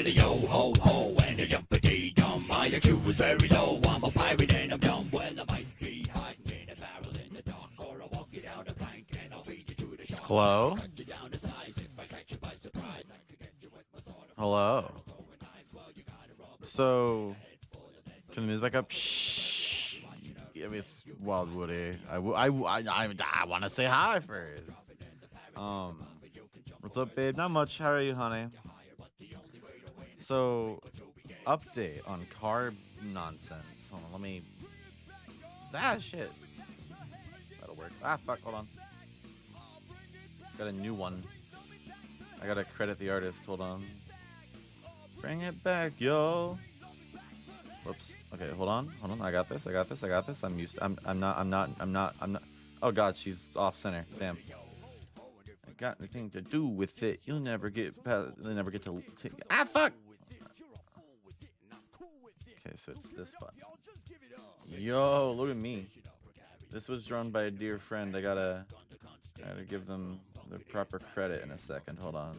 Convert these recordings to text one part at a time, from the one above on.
the yo ho ho and the yumpity dum. My IQ is very low. I'm a pirate and I'm dumb. Well, I might be hiding in a barrel in the dark, or I'll walk you down a plank and I'll feed you to the shark. Hello? Cut you down to size if I catch you by surprise. I could get you with my sword. Hello. So, turn the music back up. Shh. Give me Wild Woody. I want to say hi first. What's up, babe? Not much. How are you, honey? So, update on carb nonsense. Hold on, let me. Shit. That'll work. Fuck. Hold on. Got a new one. I gotta credit the artist. Hold on. Bring it back, yo. Whoops. Okay, hold on. I got this. I'm not. Oh god, she's off center. Damn. I got anything to do with it. You'll never get past. You'll never get to take. Fuck. Okay, so it's this button. Yo, look at me. This was drawn by a dear friend. I gotta give them the proper credit in a second. Hold on.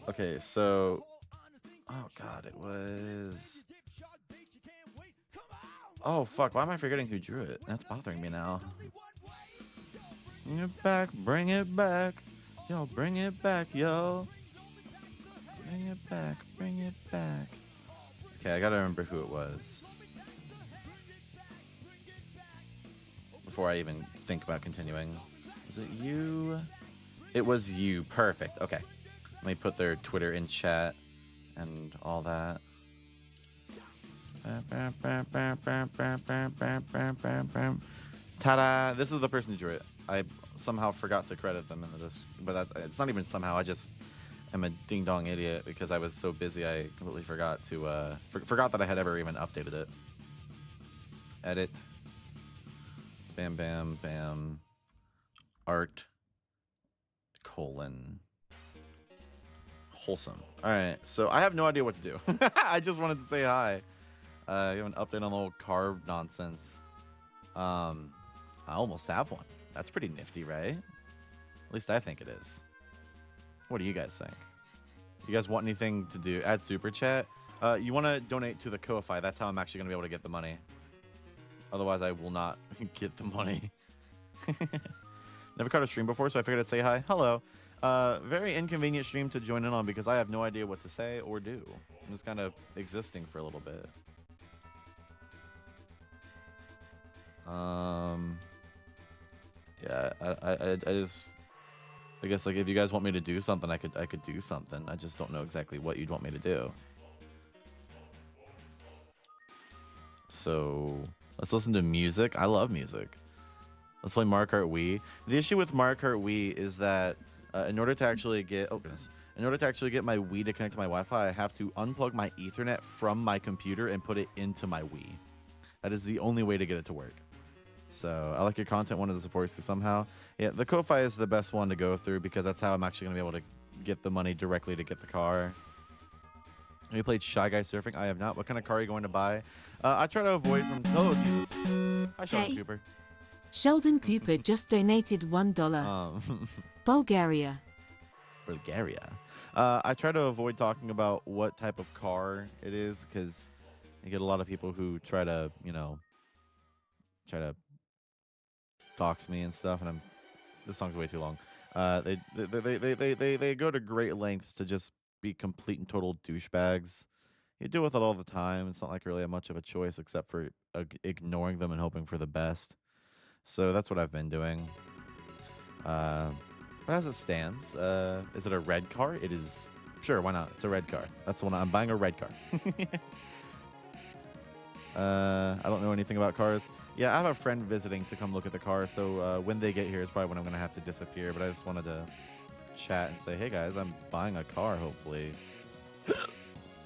Okay, so oh god, it was. Oh fuck, why am I forgetting who drew it? That's bothering me now. Bring it back, bring it back. Yo, bring it back, yo. Bring it back, bring it back. Okay, I gotta remember who it was before I even think about continuing. Was it you? It was you. Perfect. Okay. Let me put their Twitter in chat and all that. Ta-da! This is the person who drew it. I somehow forgot to credit them in this, but it's not even somehow. I just am a ding-dong idiot because I was so busy I completely forgot to forgot that I had ever even updated it. Edit. Bam, bam, bam. Art. Colon. Wholesome. All right, so I have no idea what to do. I just wanted to say hi. Give an update on the whole carb nonsense. I almost have one. That's pretty nifty, right? At least I think it is. What do you guys think? You guys want anything to do? Add super chat. You want to donate to the Ko-Fi. That's how I'm actually going to be able to get the money. Otherwise, I will not get the money. Never caught a stream before, so I figured I'd say hi. Hello. Very inconvenient stream to join in on because I have no idea what to say or do. I'm just kind of existing for a little bit. Yeah, I guess like if you guys want me to do something, I could do something. I just don't know exactly what you'd want me to do. So let's listen to music. I love music. Let's play Mario Kart Wii. The issue with Mario Kart Wii is that in order to actually get my Wii to connect to my Wi-Fi, I have to unplug my Ethernet from my computer and put it into my Wii. That is the only way to get it to work. So I like your content. Wanted to support you somehow. Yeah, the Ko-Fi is the best one to go through because that's how I'm actually gonna be able to get the money directly to get the car. Have you played Shy Guy Surfing? I have not. What kind of car are you going to buy? I try to avoid from. Oh Jesus! Hi, Sheldon Cooper. Sheldon Cooper just donated $1. Bulgaria. I try to avoid talking about what type of car it is because I get a lot of people who try to, try to dox me and stuff, and this song's way too long. They go to great lengths to just be complete and total douchebags. You deal with it all the time. It's not like really much of a choice except for ignoring them and hoping for the best. So that's what I've been doing. But as it stands, is it a red car? It is. Sure, why not? It's a red car. That's the one. I'm buying a red car. I don't know anything about cars. Yeah, I have a friend visiting to come look at the car. So when they get here is probably when I'm going to have to disappear. But I just wanted to chat and say, hey guys, I'm buying a car, hopefully.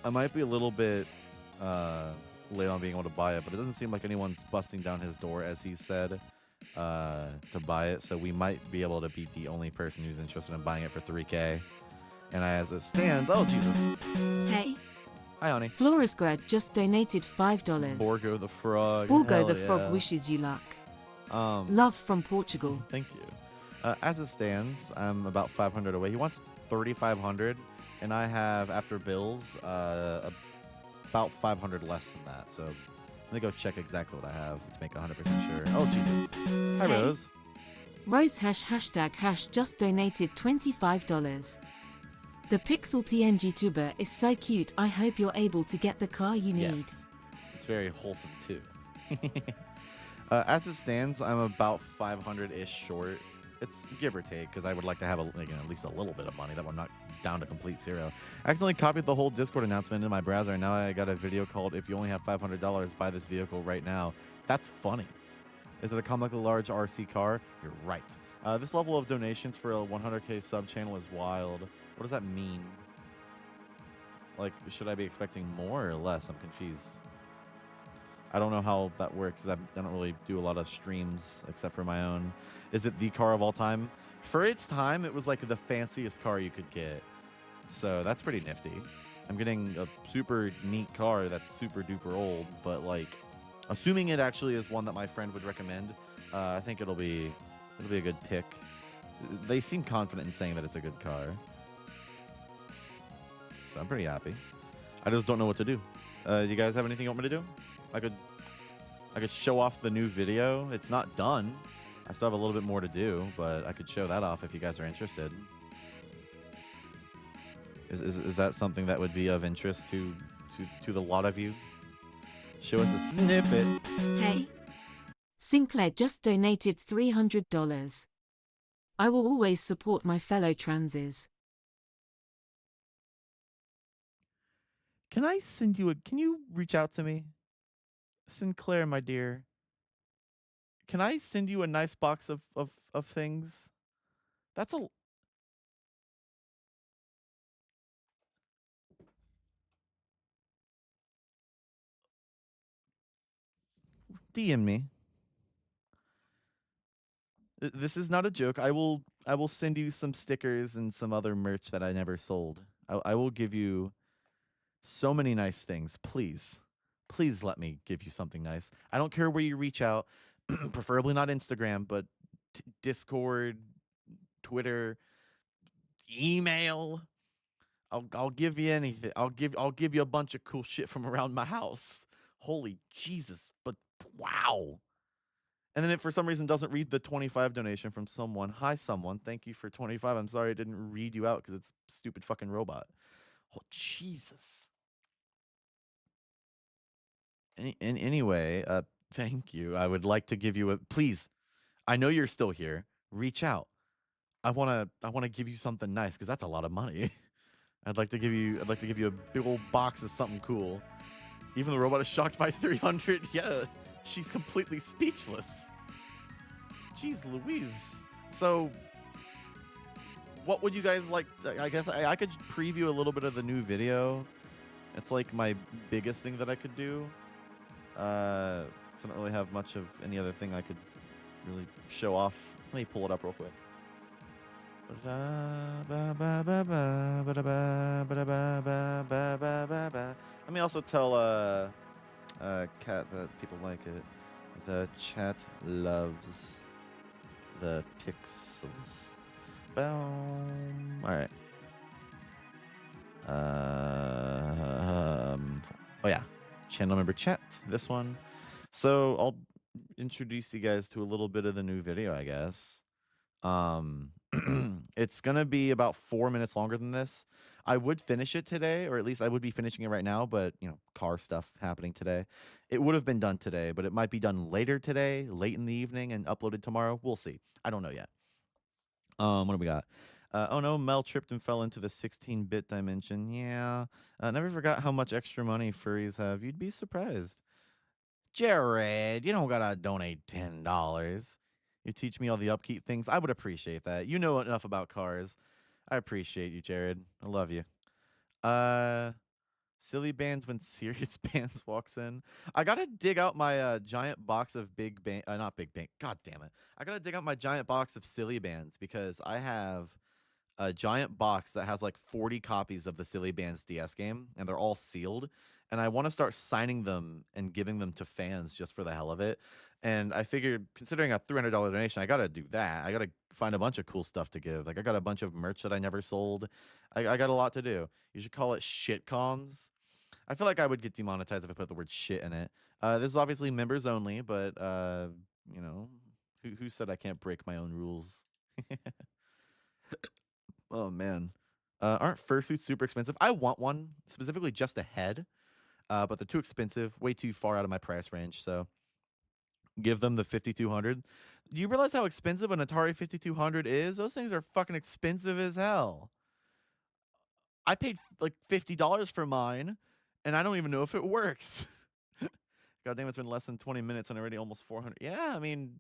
I might be a little bit late on being able to buy it, but it doesn't seem like anyone's busting down his door, as he said, to buy it. So we might be able to be the only person who's interested in buying it for $3K. And as it stands, oh Jesus. Hey. Hi, honey. Florisgrad just donated $5. Borgo the Frog. Borgo the Frog wishes you luck. Love from Portugal. Thank you. As it stands, I'm about 500 away. He wants 3,500, and I have after bills about 500 less than that. So let me go check exactly what I have to make 100% sure. Oh Jesus! Hi Hey. Rose. Rose ## just donated $25. The Pixel PNG tuber is so cute. I hope you're able to get the car you need. Yes, it's very wholesome too. As it stands, I'm about 500-ish short. It's give or take because I would like to have at least a little bit of money that I'm not down to complete zero. I accidentally copied the whole Discord announcement in my browser, and now I got a video called "If you only have $500, buy this vehicle right now." That's funny. Is it a comically large RC car? You're right. This level of donations for a 100K sub channel is wild. What does that mean? Like, should I be expecting more or less? I'm confused. I don't know how that works. I don't really do a lot of streams except for my own. Is it the car of all time? For its time, it was like the fanciest car you could get. So that's pretty nifty. I'm getting a super neat car that's super duper old, but like, assuming it actually is one that my friend would recommend, I think it'll be a good pick. They seem confident in saying that it's a good car. So I'm pretty happy. I just don't know what to do. You guys have anything you want me to do? I could show off the new video. It's not done. I still have a little bit more to do, but I could show that off if you guys are interested. Is that something that would be of interest to the lot of you? Show us a snippet. Hey. Sinclair just donated $300. I will always support my fellow transes. Can you reach out to me? Sinclair, my dear. Can I send you a nice box of things? That's a... DM me. This is not a joke. I will send you some stickers and some other merch that I never sold. I will give you so many nice things. Please let me give you something nice. I don't care where you reach out, preferably not Instagram, but Discord, Twitter, email. I'll give you anything. I'll give you a bunch of cool shit from around my house. Holy Jesus, but wow. And then it for some reason doesn't read the 25 donation from someone. Hi someone, thank you for 25. I'm sorry I didn't read you out because it's stupid fucking robot. Oh Jesus. Anyway, thank you. I would like to give you a please. I know you're still here. Reach out. I wanna give you something nice because that's a lot of money. I'd like to give you a big old box of something cool. Even the robot is shocked by 300. Yeah, she's completely speechless. Jeez Louise. So, what would you guys like? I guess I could preview a little bit of the new video. It's like my biggest thing that I could do. 'Cause I don't really have much of any other thing I could really show off. Let me pull it up real quick. Let me also tell Kat that people like it. The chat loves the pixels. Boom. All right. Oh yeah, channel member chat. This one. So I'll introduce you guys to a little bit of the new video, I guess. It's gonna be about 4 minutes longer than this. I would finish it today, or at least I would be finishing it right now, but you know, car stuff happening today. It would have been done today, but it might be done later today, late in the evening, and uploaded tomorrow. We'll see. I don't know yet. What do we got? Oh no, Mel tripped and fell into the 16-bit dimension. Yeah. Never forgot how much extra money furries have. You'd be surprised. Jared, you don't gotta donate $10. You teach me all the upkeep things. I would appreciate that. You know enough about cars. I appreciate you, Jared. I love you. Silly bands when serious bands walks in. I gotta dig out my giant box of big band. Not big band. God damn it. I gotta dig out my giant box of silly bands because I have a giant box that has like 40 copies of the Silly Bands DS game, and they're all sealed. And I want to start signing them and giving them to fans just for the hell of it. And I figured, considering a $300 donation, I got to do that. I got to find a bunch of cool stuff to give. Like, I got a bunch of merch that I never sold. I got a lot to do. You should call it shitcoms. I feel like I would get demonetized if I put the word shit in it. This is obviously members only, but, you know, who said I can't break my own rules? Oh, man. Aren't fursuits super expensive? I want one, specifically just a head. But they're too expensive, way too far out of my price range. So give them the 5200. Do you realize how expensive an Atari 5200 is? Those things are fucking expensive as hell. I paid like $50 for mine, and I don't even know if it works. God damn, it's been less than 20 minutes and already almost 400. Yeah, I mean,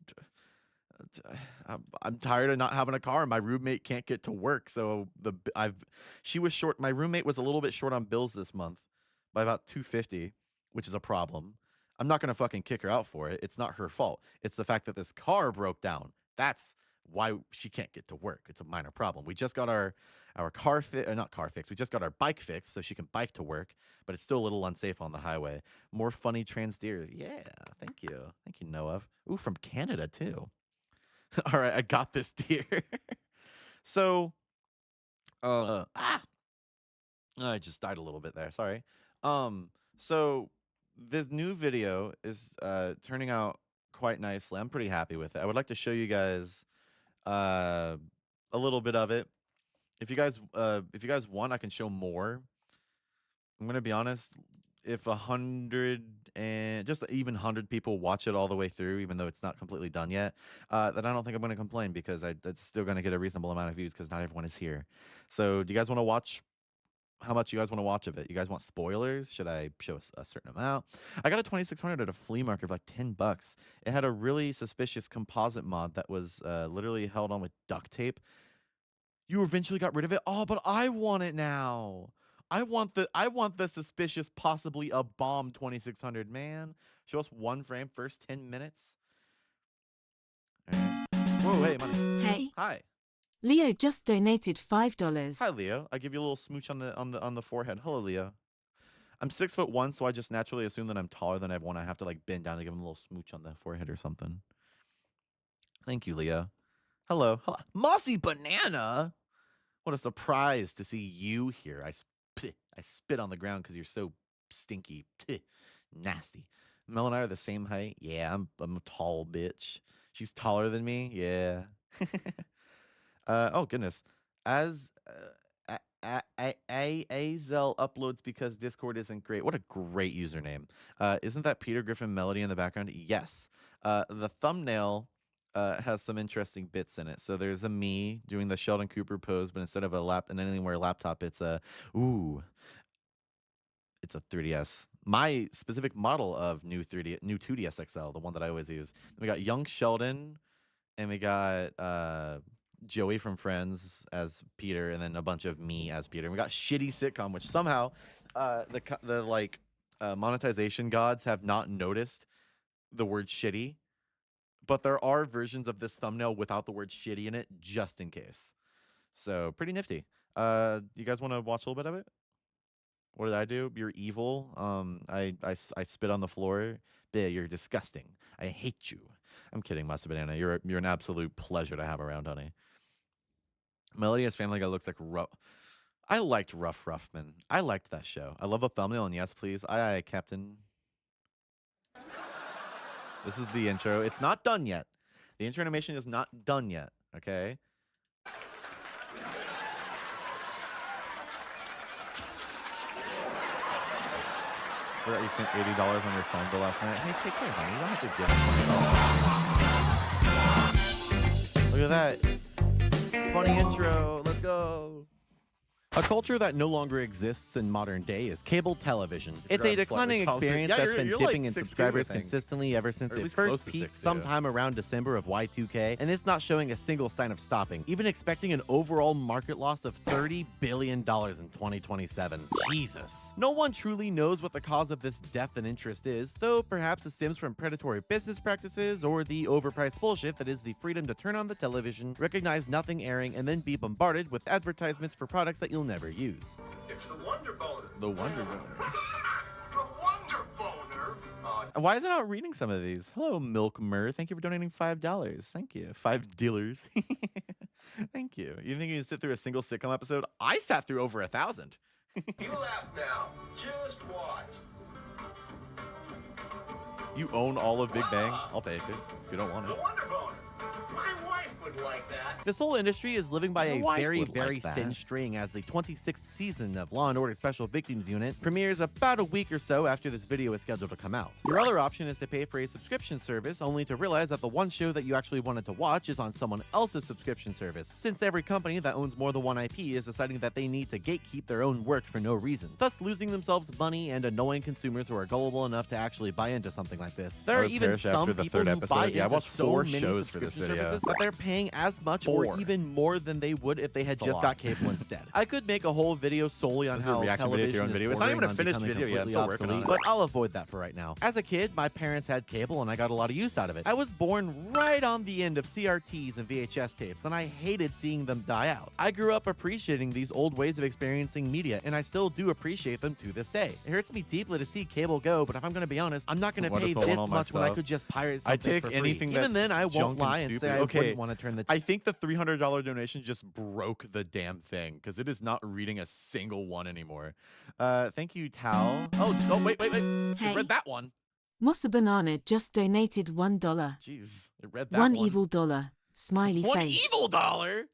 I'm tired of not having a car. My roommate can't get to work, so she was short. My roommate was a little bit short on bills this month by about $250, which is a problem. I'm not gonna fucking kick her out for it. It's not her fault. It's the fact that this car broke down. That's why she can't get to work. It's a minor problem. We just got our car not car fixed. We just got our bike fixed so she can bike to work, but it's still a little unsafe on the highway. More funny trans deer. Yeah, thank you, Noah. Ooh, from Canada too. All right, I got this deer. So, I just died a little bit there. Sorry. So this new video is turning out quite nicely. I'm pretty happy with it. I would like to show you guys a little bit of it. If you guys want, I can show more. I'm gonna be honest. If 100 and just even 100 people watch it all the way through, even though it's not completely done yet, then I don't think I'm going to complain because it's still going to get a reasonable amount of views because not everyone is here. So do you guys want to watch? How much you guys want to watch of it? You guys want spoilers? Should I show a certain amount? I got a 2600 at a flea market for like $10. It had a really suspicious composite mod that was literally held on with duct tape. You eventually got rid of it. Oh, but I want it now. I want the suspicious, possibly a bomb 2600, man. Show us one frame first 10 minutes. All right. Whoa, hey, money. Hey, Hi. Leo just donated $5. Hi, Leo. I give you a little smooch on the forehead. Hello, Leo. I'm 6'1", so I just naturally assume that I'm taller than everyone. I have to like bend down to give him a little smooch on the forehead or something. Thank you, Leo. Hello. Hello. Mossy Banana. What a surprise to see you here. I spit on the ground because you're so stinky. Nasty. Mel and I are the same height. Yeah, I'm a tall bitch. She's taller than me. Yeah. Oh goodness. As Azel uploads because Discord isn't great. What a great username. Isn't that Peter Griffin melody in the background? Yes. The thumbnail has some interesting bits in it. So there's a me doing the Sheldon Cooper pose, but instead of an Alienware laptop, it's a 3DS. My specific model of new 2DS XL, the one that I always use. We got young Sheldon, and we got Joey from Friends as Peter, and then a bunch of me as Peter. And we got shitty sitcom, which somehow the monetization gods have not noticed the word shitty. But there are versions of this thumbnail without the word shitty in it, just in case. So pretty nifty. You guys want to watch a little bit of it? What did I do? You're evil. I spit on the floor. Bleh, you're disgusting. I hate you. I'm kidding, Mustard Banana. You're an absolute pleasure to have around, honey. Melody as Family Guy looks like rough. I liked Rough Ruffman. I liked that show. I love the thumbnail, and yes, please. Aye, Captain. This is the intro. It's not done yet. The intro animation is not done yet, okay? Forgot you spent $80 on your phone bill last night. Hey, take care, honey. You don't have to give me $20. Look at that. Funny intro. Let's go. A culture that no longer exists in modern day is cable television. It's a You're declining slightly taller. experience Yeah, that's you're- been you're like dipping in 6'2", I subscribers think. consistently ever since Or at it least close first to peaked 6'2". sometime around December of Y2K, and it's not showing a single sign of stopping, even expecting an overall market loss of $30 billion in 2027. Jesus. No one truly knows what the cause of this death in interest is, though perhaps it stems from predatory business practices or the overpriced bullshit that is the freedom to turn on the television, recognize nothing airing, and then be bombarded with advertisements for products that you'll never use. It's the Wonder Boner. The Wonder Boner. The Wonder Boner. And why is it not reading some of these? Hello, Milk Mur. Thank you for donating $5. Thank you. $5. Thank you. You think you can sit through a single sitcom episode? I sat through over 1,000. You laugh now. Just watch. You own all of Big Bang? I'll take it if you don't want The it. Wonder Boner. My wife would like that. This whole industry is living by My a wife very, would like very that. thin string as the 26th season of Law & Order Special Victims Unit premieres about a week or so after this video is scheduled to come out. Your other option is to pay for a subscription service, only to realize that the one show that you actually wanted to watch is on someone else's subscription service, since every company that owns more than one IP is deciding that they need to gatekeep their own work for no reason, thus losing themselves money and annoying consumers who are gullible enough to actually buy into something like this. There I are would even perish some after the people third who episode. buy Yeah, I into watched so 4 many shows for this subscription video. services that they're paying as much 4. or even more than they would if they had That's a just lot. got cable instead. I could make a whole video solely on This is a how reaction video to your television own is video. It's not even bordering a on finished becoming video yet. I'm still completely working on obsolete, it. but I'll avoid that for right now. As a kid, my parents had cable and I got a lot of use out of it. I was born right on the end of CRTs and VHS tapes, and I hated seeing them die out. I grew up appreciating these old ways of experiencing media, and I still do appreciate them to this day. It hurts me deeply to see cable go, but if I'm going to be honest, I'm not going to Why pay does no one this on my much when I stuff? could just pirate I something take for free. anything Even then, that's I won't junk and lie and say stupid. I Okay, wouldn't want to turn the I think the $300 donation just broke the damn thing because it is not reading a single one anymore. Thank you, Tal. Oh, wait. It Hey. read that one. Mossa Banana just donated $1. Jeez, it read that One one. evil dollar. Smiley One face. evil dollar.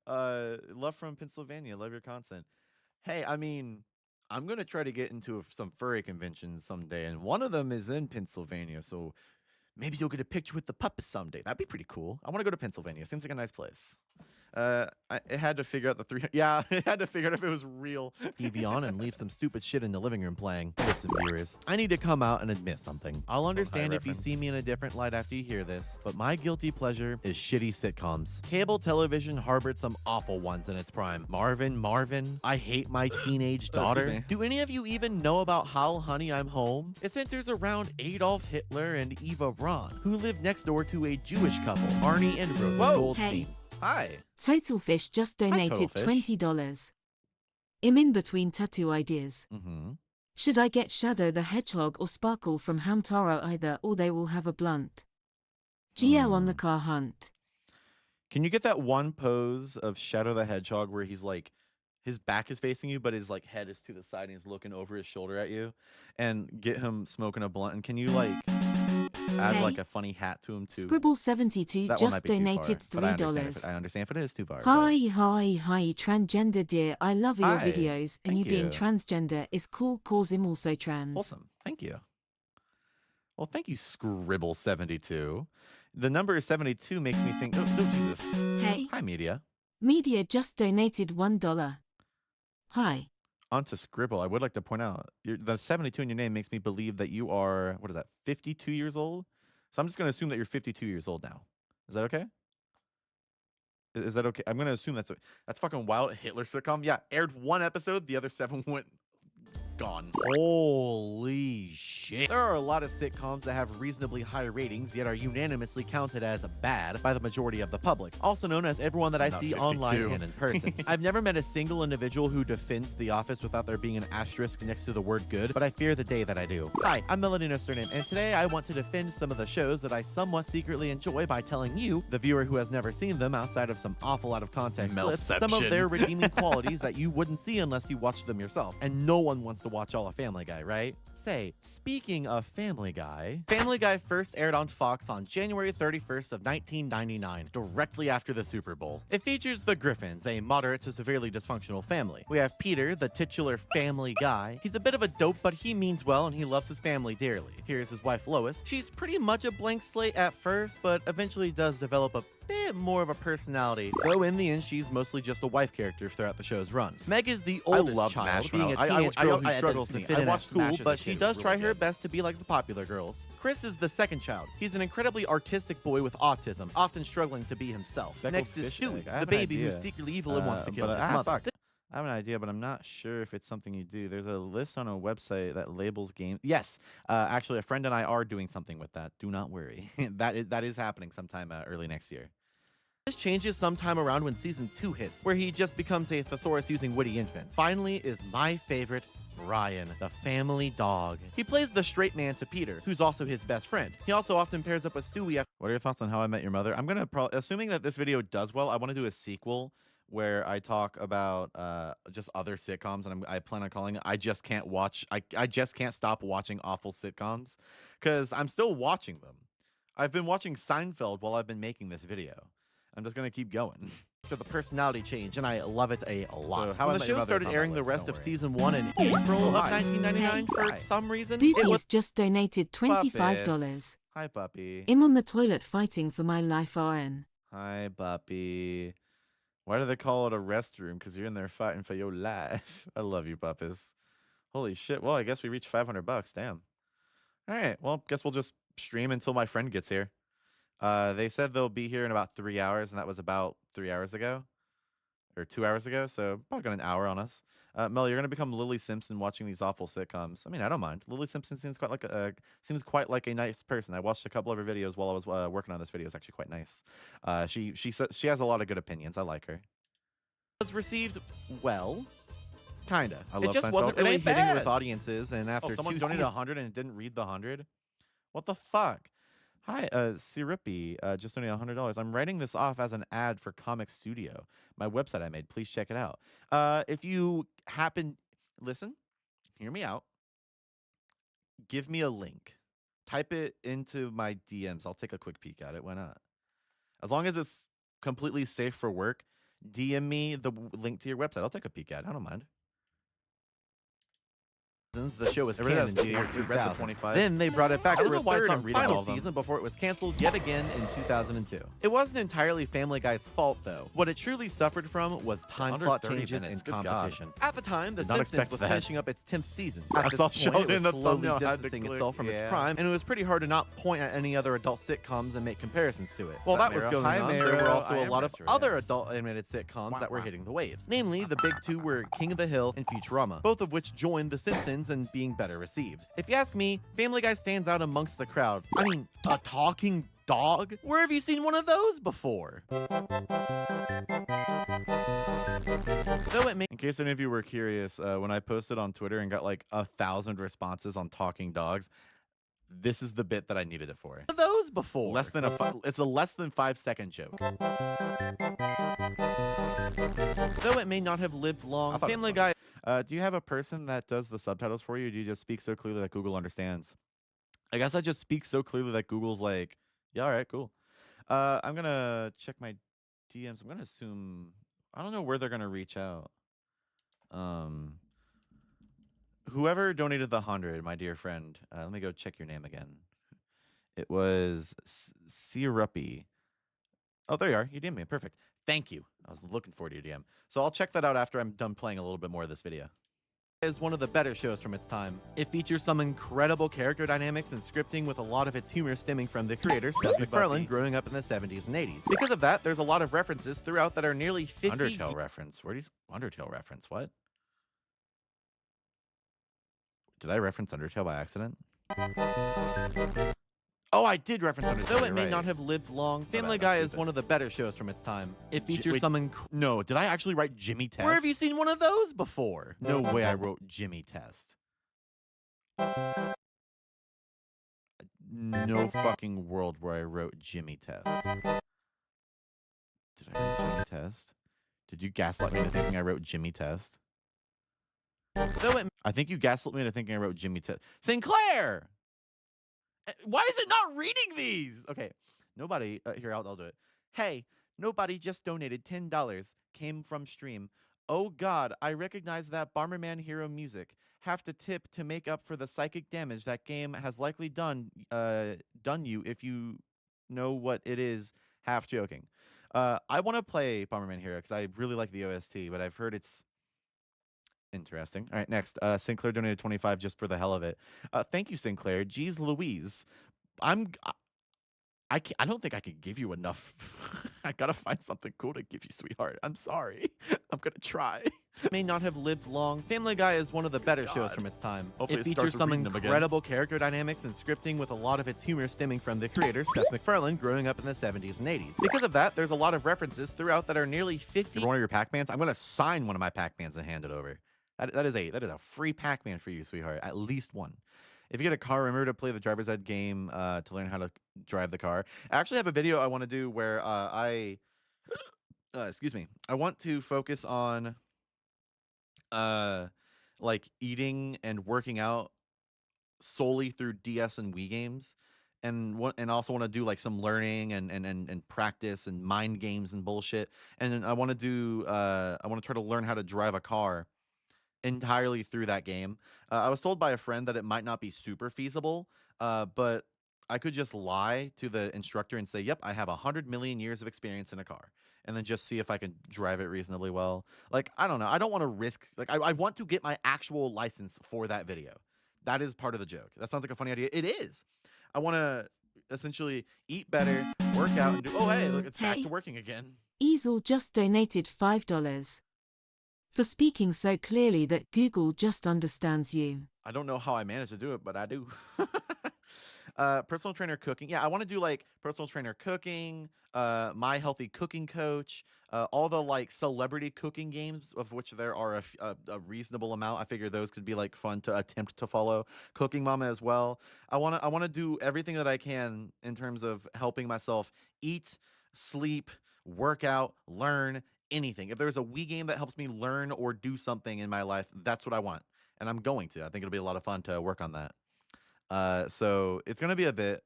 Love from Pennsylvania. Love your content. Hey, I mean, I'm gonna try to get into some furry conventions someday, and one of them is in Pennsylvania. So maybe you'll get a picture with the puppet someday. That'd be pretty cool. I want to go to Pennsylvania. Seems like a nice place. It had to figure out the 300. Yeah, it had to figure out if it was real. TV on and leave some stupid shit in the living room playing. Listen, viewers, I need to come out and admit something. I'll understand if you see reference. me in a different light after you hear this, but my guilty pleasure is shitty sitcoms. Cable television harbored some awful ones in its prime. Marvin, I Hate My Teenage Daughter. me. Do any of you even know about How Honey I'm Home? It centers around Adolf Hitler and Eva Braun, who lived next door to a Jewish couple, Arnie and Rosa Whoa. Goldstein. Hi. Total Fish just donated Totalfish. $20. I'm in between tattoo ideas. Mm-hmm. Should I get Shadow the Hedgehog or Sparkle from Hamtaro either, or they will have a blunt? GL on the car hunt. Can you get that one pose of Shadow the Hedgehog where he's like, his back is facing you, but his like head is to the side and he's looking over his shoulder at you, and get him smoking a blunt? And can you like add like Hey. a funny hat to him too? Scribble72 That one might just be too donated far, but $3. I understand if it is too far. but- Hi, transgender dear. I love your Hi, videos, and thank you being you. transgender is cool cause I'm also trans. Awesome. Thank you. Well, thank you, Scribble72. The number 72 makes me think, oh, Jesus. Hey, Hi, media. Media just donated $1. Hi. On to Scribble, I would like to point out the 72 in your name makes me believe that you are, what is that, 52 years old? So I'm just going to assume that you're 52 years old now. Is that okay? Is that okay? I'm going to assume that's fucking wild. Hitler sitcom. Yeah, aired 1 episode. The other 7 went gone. Holy shit. There are a lot of sitcoms that have reasonably high ratings, yet are unanimously counted as bad by the majority of the public, also known as everyone that I Not see 52. online and in person. I've never met a single individual who defends The Office without there being an asterisk next to the word good, but I fear the day that I do. Hi, I'm Meladino Sternin, and today I want to defend some of the shows that I somewhat secretly enjoy by telling you, the viewer who has never seen them outside of some awful out of context clips, some of Melception. their redeeming qualities that you wouldn't see unless you watched them yourself. And no one wants to watch all of Family Guy, right? say, speaking of Family Guy, Family Guy first aired on Fox on January 31st of 1999, directly after the Super Bowl. It features the Griffins, a moderate to severely dysfunctional family. We have Peter, the titular family guy. He's a bit of a dope, but he means well and he loves his family dearly. Here's his wife Lois. She's pretty much a blank slate at first, but eventually does develop a bit more of a personality, though in the end she's mostly just a wife character throughout the show's run. Meg is the oldest loved child, MASH being a when teenage girl who I struggles to fit in at school, MASH as a but kid. she It does was try really her good. best to be like the popular girls. Chris is the second child. He's an incredibly artistic boy with autism, often struggling to be himself. Speckled Next is fish Stewie, egg. I the have an baby who's idea. secretly evil and wants to kill But, his mother. fuck. I have an idea, but I'm not sure if it's something you do. There's a list on a website that labels games. Yes, actually, a friend and I are doing something with that. Do not worry. that is happening sometime early next year. This changes sometime around when season 2 hits, where he just becomes a thesaurus-using witty infant. Finally is my favorite, Brian, the family dog. He plays the straight man to Peter, who's also his best friend. He also often pairs up with Stewie after What are your thoughts on How I Met Your Mother? I'm gonna assuming that this video does well, I want to do a sequel where I talk about just other sitcoms, and I plan on calling it I just can't watch. I just can't stop watching awful sitcoms because I'm still watching them. I've been watching Seinfeld while I've been making this video. I'm just gonna keep going. the personality change, and I love it a lot. So How I When the Met Your show Mother's started on that airing the list, rest don't of worry. season 1 in April of Hi. 1999 for Hi. some reason, it was Bookies just donated $25. Puppis. Hi, puppy. I'm on the toilet fighting for my life, RN. Hi, puppy. Why do they call it a restroom? Because you're in there fighting for your life. I love you, puppis. Holy shit. Well, I guess we reached $500. Damn. All right. Well, guess we'll just stream until my friend gets here. They said they'll be here in about 3 hours, and that was about 3 hours ago. Or 2 hours ago, so about got an hour on us. Mel, you're gonna become Lily Simpson watching these awful sitcoms. I mean, I don't mind. Lily Simpson seems quite like a nice person. I watched a couple of her videos while I was working on this video. It's actually quite nice. She has a lot of good opinions. I like her. was received well. Kinda. I It love just Seinfeld. wasn't It really ain't hitting bad. with audiences, and Oh, after someone two donated seasons, 100 and didn't read the 100. What the fuck? Hi, Siripi, just donated $100. I'm writing this off as an ad for Comic Studio, my website I made. Please check it out. If you happen, listen, hear me out. Give me a link. Type it into my DMs. I'll take a quick peek at it. Why not? As long as it's completely safe for work, DM me the link to your website. I'll take a peek at it. I don't mind. the show was It really canned does. in the year You read the 2000. 25? Then they brought it back I don't for know a why it's third not and reading all final of them. season before it was canceled yet again in 2002. It wasn't entirely Family Guy's fault, though. What it truly suffered from was time Under slot 30 changes minutes, and good God. competition. At the time, The Did not Simpsons expect was that. finishing up its 10th season. I At this saw point, Sheldon it was in the slowly thumbnail, I had to distancing click, itself from its yeah. prime, and it was pretty hard to not point at any other adult sitcoms and make comparisons to it. While Hi, that was Mero. going Hi, on, there Mero. were also I a am lot of retro, other yes. adult animated sitcoms Wah, that were wah. hitting the waves. Namely, the big two were King of the Hill and Futurama, both of which joined The Simpsons and being better received. If you ask me, Family Guy stands out amongst the crowd. I mean, a talking dog? Where have you seen one of those before? Though it may In case any of you were curious, when I posted on Twitter and got like 1,000 responses on talking dogs, this is the bit that I needed it for. of those before. It's a less than 5-second joke. Though it may not have lived I long, thought it was Family funny. Guy Do you have a person that does the subtitles for you, or do you just speak so clearly that Google understands? I guess I just speak so clearly that Google's like, yeah, all right, cool. I'm gonna check my DMs. I'm gonna assume I don't know where they're gonna reach out. Whoever donated the 100, my dear friend. Let me go check your name again. It was Siripi. Oh, there you are. You DM'd me. Perfect. Thank you. I was looking forward to your DM. So I'll check that out after I'm done playing a little bit more of this video. is one of the better shows from its time. It features some incredible character dynamics and scripting, with a lot of its humor stemming from the creator, Seth Love you, MacFarlane, Buffy. growing up in the 70s and 80s. Because of that, there's a lot of references throughout that are nearly 50 Undertale reference. Where do you Undertale reference? What? Did I reference Undertale by accident? Oh, I did reference Undertale. Though it you're may right. not have lived long, Family bad, Guy I'm is stupid. one of the better shows from its time. It J- features wait. some No, did I actually write Jimmy Test? Where have you seen one of those before? No way I wrote Jimmy Test. No fucking world where I wrote Jimmy Test. Did I write Jimmy Test? Did you gaslight me into thinking I wrote Jimmy Test? Though it I think you gaslit me into thinking I wrote Jimmy Sinclair! Why is it not reading these? Okay, nobody, here, I'll do it. Hey, nobody just donated $10. Came from stream. Oh god, I recognize that Bomberman hero music. Have to tip to make up for the psychic damage that game has likely done you if you know what it is. Half joking. I want to play Bomberman Hero because I really like the OST, but I've heard it's interesting. All right, next. Sinclair donated 25 just for the hell of it. Thank you, Sinclair. Jeez Louise. I don't think I could give you enough. I gotta find something cool to give you, sweetheart. I'm sorry. I'm gonna try. may not have lived long, Family Guy is one of the better shows God. from its time. Hopefully It it starts features some reading them again. incredible character dynamics and scripting, with a lot of its humor stemming from the creator, Seth MacFarlane, growing up in the 70s and 80s. Because of that, there's a lot of references throughout that are nearly 50. For one of your Pac-Mans, I'm gonna sign one of my Pac-Mans and hand it over. That is a free Pac-Man for you, sweetheart. At least one. If you get a car, remember to play the driver's ed game to learn how to drive the car. I actually have a video I want to do where excuse me. I want to focus on like eating and working out solely through DS and Wii games, and also want to do like some learning and practice and mind games and bullshit. And then I want to do I want to try to learn how to drive a car entirely through that game. I was told by a friend that it might not be super feasible, but I could just lie to the instructor and say, "Yep, I have 100 million years of experience in a car," and then just see if I can drive it reasonably well. Like, I don't know. I don't want to risk. Like, I want to get my actual license for that video. That is part of the joke. That sounds like a funny idea. It is. I want to essentially eat better, work out, and do. Oh, hey, look, it's back Hey. to working again. Easel just donated $5 for speaking so clearly that Google just understands you. I don't know how I managed to do it, but I do. Personal trainer cooking. Yeah, I want to do like personal trainer cooking, My Healthy Cooking Coach, all the like celebrity cooking games, of which there are a reasonable amount. I figure those could be like fun to attempt to follow. Cooking Mama as well. I want to do everything that I can in terms of helping myself eat, sleep, work out, learn, anything. If there's a Wii game that helps me learn or do something in my life, that's what I want. And I'm going to. I think it'll be a lot of fun to work on that. So it's going to be a bit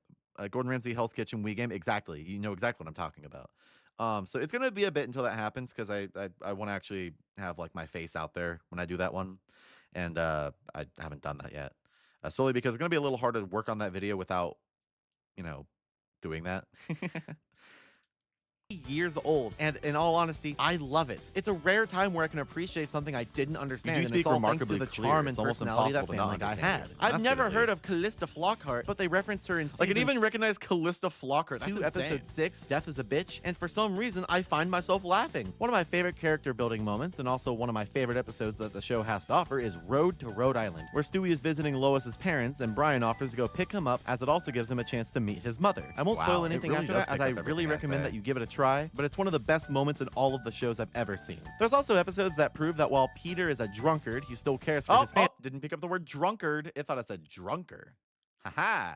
Gordon Ramsay Hell's Kitchen Wii game. Exactly. You know exactly what I'm talking about. So it's going to be a bit until that happens, because I want to actually have like my face out there when I do that one. And I haven't done that yet. Solely because it's going to be a little hard to work on that video without, doing that. Years old, and in all honesty, I love it. It's a rare time where I can appreciate something I didn't understand, and speak it's all thanks to remarkably the clear. charm and It's almost personality that impossible to not Family Guy understand had. you. I've That's never good, at heard least. of Callista Flockhart, but they referenced her in Like, it season even recognized Callista Flockhart. That's 2, insane. episode 6, Death is a Bitch, and for some reason, I find myself laughing. One of my favorite character building moments, and also one of my favorite episodes that the show has to offer, is Road to Rhode Island, where Stewie is visiting Lois's parents, and Brian offers to go pick him up, as it also gives him a chance to meet his mother. I won't Wow, spoil it anything really after does that, as pick I up really everything I recommend say. that you give it a try, but it's one of the best moments in all of the shows I've ever seen. There's also episodes that prove that while Peter is a drunkard, he still cares for his family. Didn't pick up the word drunkard. It thought it said drunker. Haha.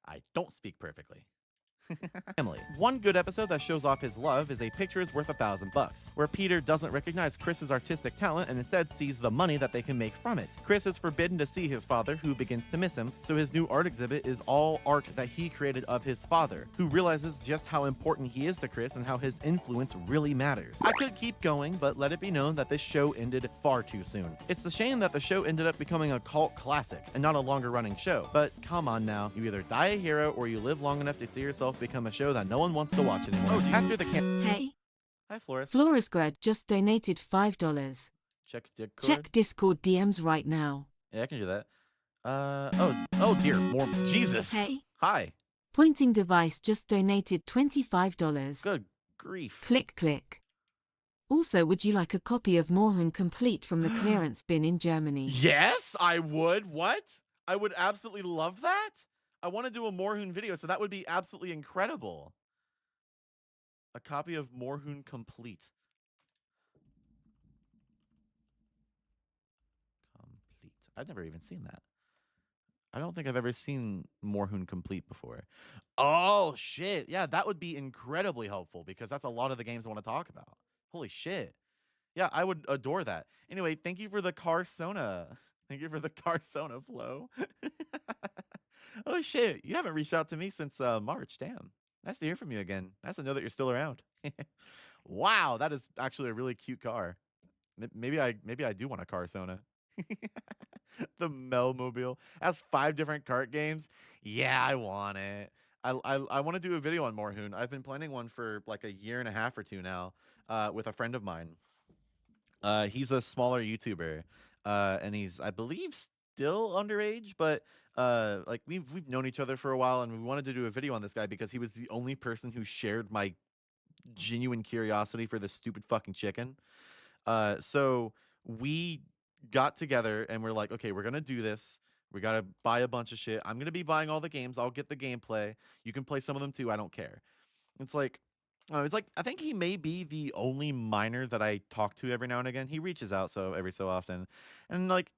I don't speak perfectly. Family. One good episode that shows off his love is A Picture is Worth $1,000, where Peter doesn't recognize Chris's artistic talent and instead sees the money that they can make from it. Chris is forbidden to see his father, who begins to miss him, so his new art exhibit is all art that he created of his father, who realizes just how important he is to Chris and how his influence really matters. I could keep going, but let it be known that this show ended far too soon. It's a shame that the show ended up becoming a cult classic and not a longer running show, but come on now, you either die a hero or you live long enough to see yourself become a show that no one wants to watch anymore. After the Hey, Hi, Flores. Florisgrad just donated $5. Check Discord. Check Discord DMs right now. Yeah, I can do that. Oh dear. More. Jesus. Hey, Hi. Pointing Device just donated $25. Good grief. Click, click. Also, would you like a copy of Morhun Complete from the clearance bin in Germany? Yes, I would. What? I would absolutely love that. I want to do a Morhun video, so that would be absolutely incredible. A copy of Morhun Complete. Complete. I've never even seen that. I don't think I've ever seen Morhun Complete before. Oh, shit. Yeah, that would be incredibly helpful, because that's a lot of the games I want to talk about. Holy shit. Yeah, I would adore that. Anyway, thank you for the Carsona. Thank you for the Carsona flow. Oh shit, you haven't reached out to me since March. Damn. Nice to hear from you again. Nice to know that you're still around. Wow, that is actually a really cute car. Maybe I do want a Carsona. The Melmobile has 5 different kart games. Yeah, I want it. I want to do a video on Morhoon. I've been planning one for like a year and a half or two now, with a friend of mine. He's a smaller YouTuber, and he's, I believe, still underage, but like we've known each other for a while, and we wanted to do a video on this guy because he was the only person who shared my genuine curiosity for this stupid fucking chicken. So we got together and we're like, okay, we're gonna do this. We gotta buy a bunch of shit. I'm gonna be buying all the games. I'll get the gameplay. You can play some of them too. I don't care. It's like I think he may be the only minor that I talk to every now and again. He reaches out so every so often, and like,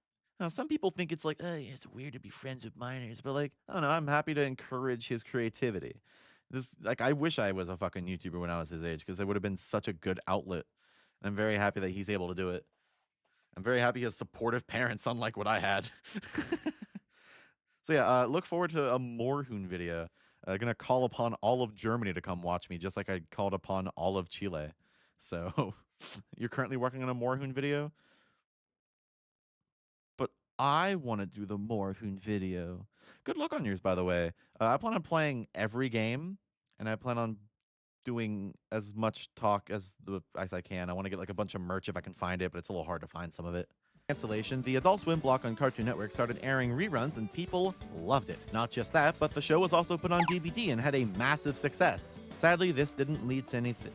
some people think it's like, oh, yeah, it's weird to be friends with minors, but like, I don't know. I'm happy to encourage his creativity. This, like, I wish I was a fucking YouTuber when I was his age because it would have been such a good outlet. I'm very happy that he's able to do it. I'm very happy he has supportive parents, unlike what I had. So yeah, look forward to a Morhoon video. Gonna call upon all of Germany to come watch me, just like I called upon all of Chile. So you're currently working on a Morhoon video, but I want to do the Morhoon video. Good luck on yours, by the way. I plan on playing every game, and I plan on doing as much talk as I can. I want to get like a bunch of merch if I can find it, but it's a little hard to find some of it. Cancellation, the Adult Swim block on Cartoon Network started airing reruns and people loved it. Not just that, but the show was also put on DVD and had a massive success. Sadly, this didn't lead to anything.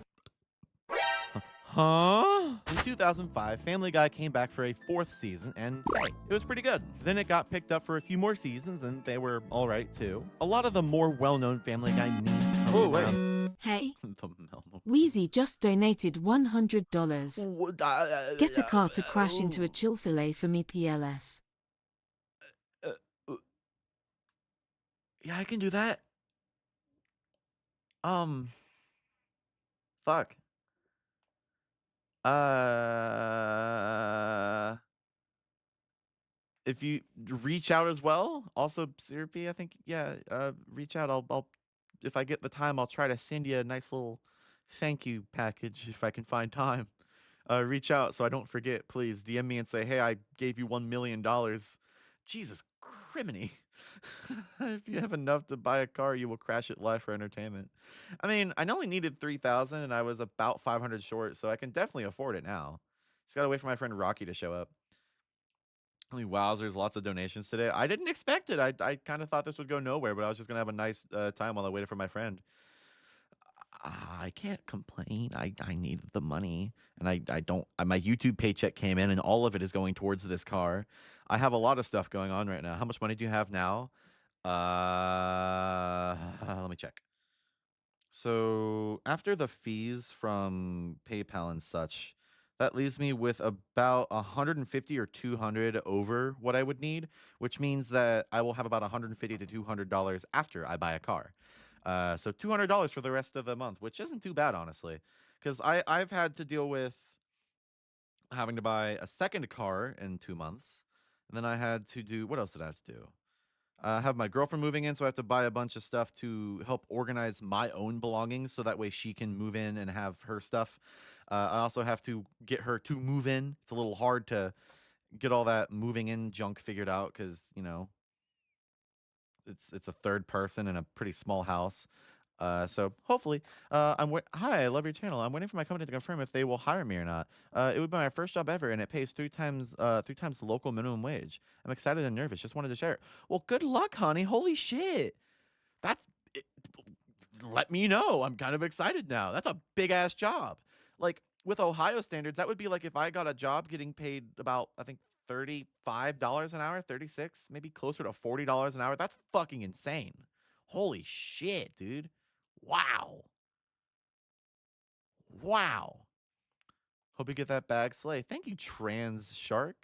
Huh? In 2005, Family Guy came back for a 4th season, and hey, it was pretty good. Then it got picked up for a few more seasons, and they were alright too. A lot of the more well-known Family Guy memes come around. Hey, The Melmo. Wheezy just donated $100. Get a car to crash into a chill fillet for me, PLS. Yeah, I can do that. Fuck. If you reach out as well, also Syrupy, I think, yeah, reach out. I'll if I get the time, I'll try to send you a nice little thank you package if I can find time. Reach out so I don't forget, please. DM me and say, hey, I gave you $1 million. Jesus criminy. If you have enough to buy a car, you will crash it live for entertainment. I mean, I only needed 3,000 and I was about 500 short, so I can definitely afford it now. Just gotta wait for my friend Rocky to show up. Holy wowzers, lots of donations today. I didn't expect it. I kind of thought this would go nowhere, but I was just gonna have a nice time while I waited for my friend. I can't complain. I needed the money, and I don't. My YouTube paycheck came in, and all of it is going towards this car. I have a lot of stuff going on right now. How much money do you have now? Let me check. So after the fees from PayPal and such, that leaves me with about 150 or 200 over what I would need, which means that I will have about 150 to $200 after I buy a car. So $200 for the rest of the month, which isn't too bad, honestly, because I've had to deal with having to buy a second car in 2 months, and then I had to do, what else did I have to do? I have my girlfriend moving in, so I have to buy a bunch of stuff to help organize my own belongings, so that way she can move in and have her stuff. I also have to get her to move in. It's a little hard to get all that moving in junk figured out because, you know, it's a third person in a pretty small house. So hopefully, hi, I love your channel. I'm waiting for my company to confirm if they will hire me or not. It would be my first job ever, and it pays 3 times the local minimum wage. I'm excited and nervous. Just wanted to share it. Well, good luck, honey. Holy shit, that's it. Let me know. I'm kind of excited now. That's a big ass job. Like with Ohio standards, that would be like if I got a job getting paid about, I think, $35 an hour, 36, maybe closer to $40 an hour. That's fucking insane. Holy shit, dude. Wow. Wow. Hope you get that bag, Slay. Thank you, Trans Shark.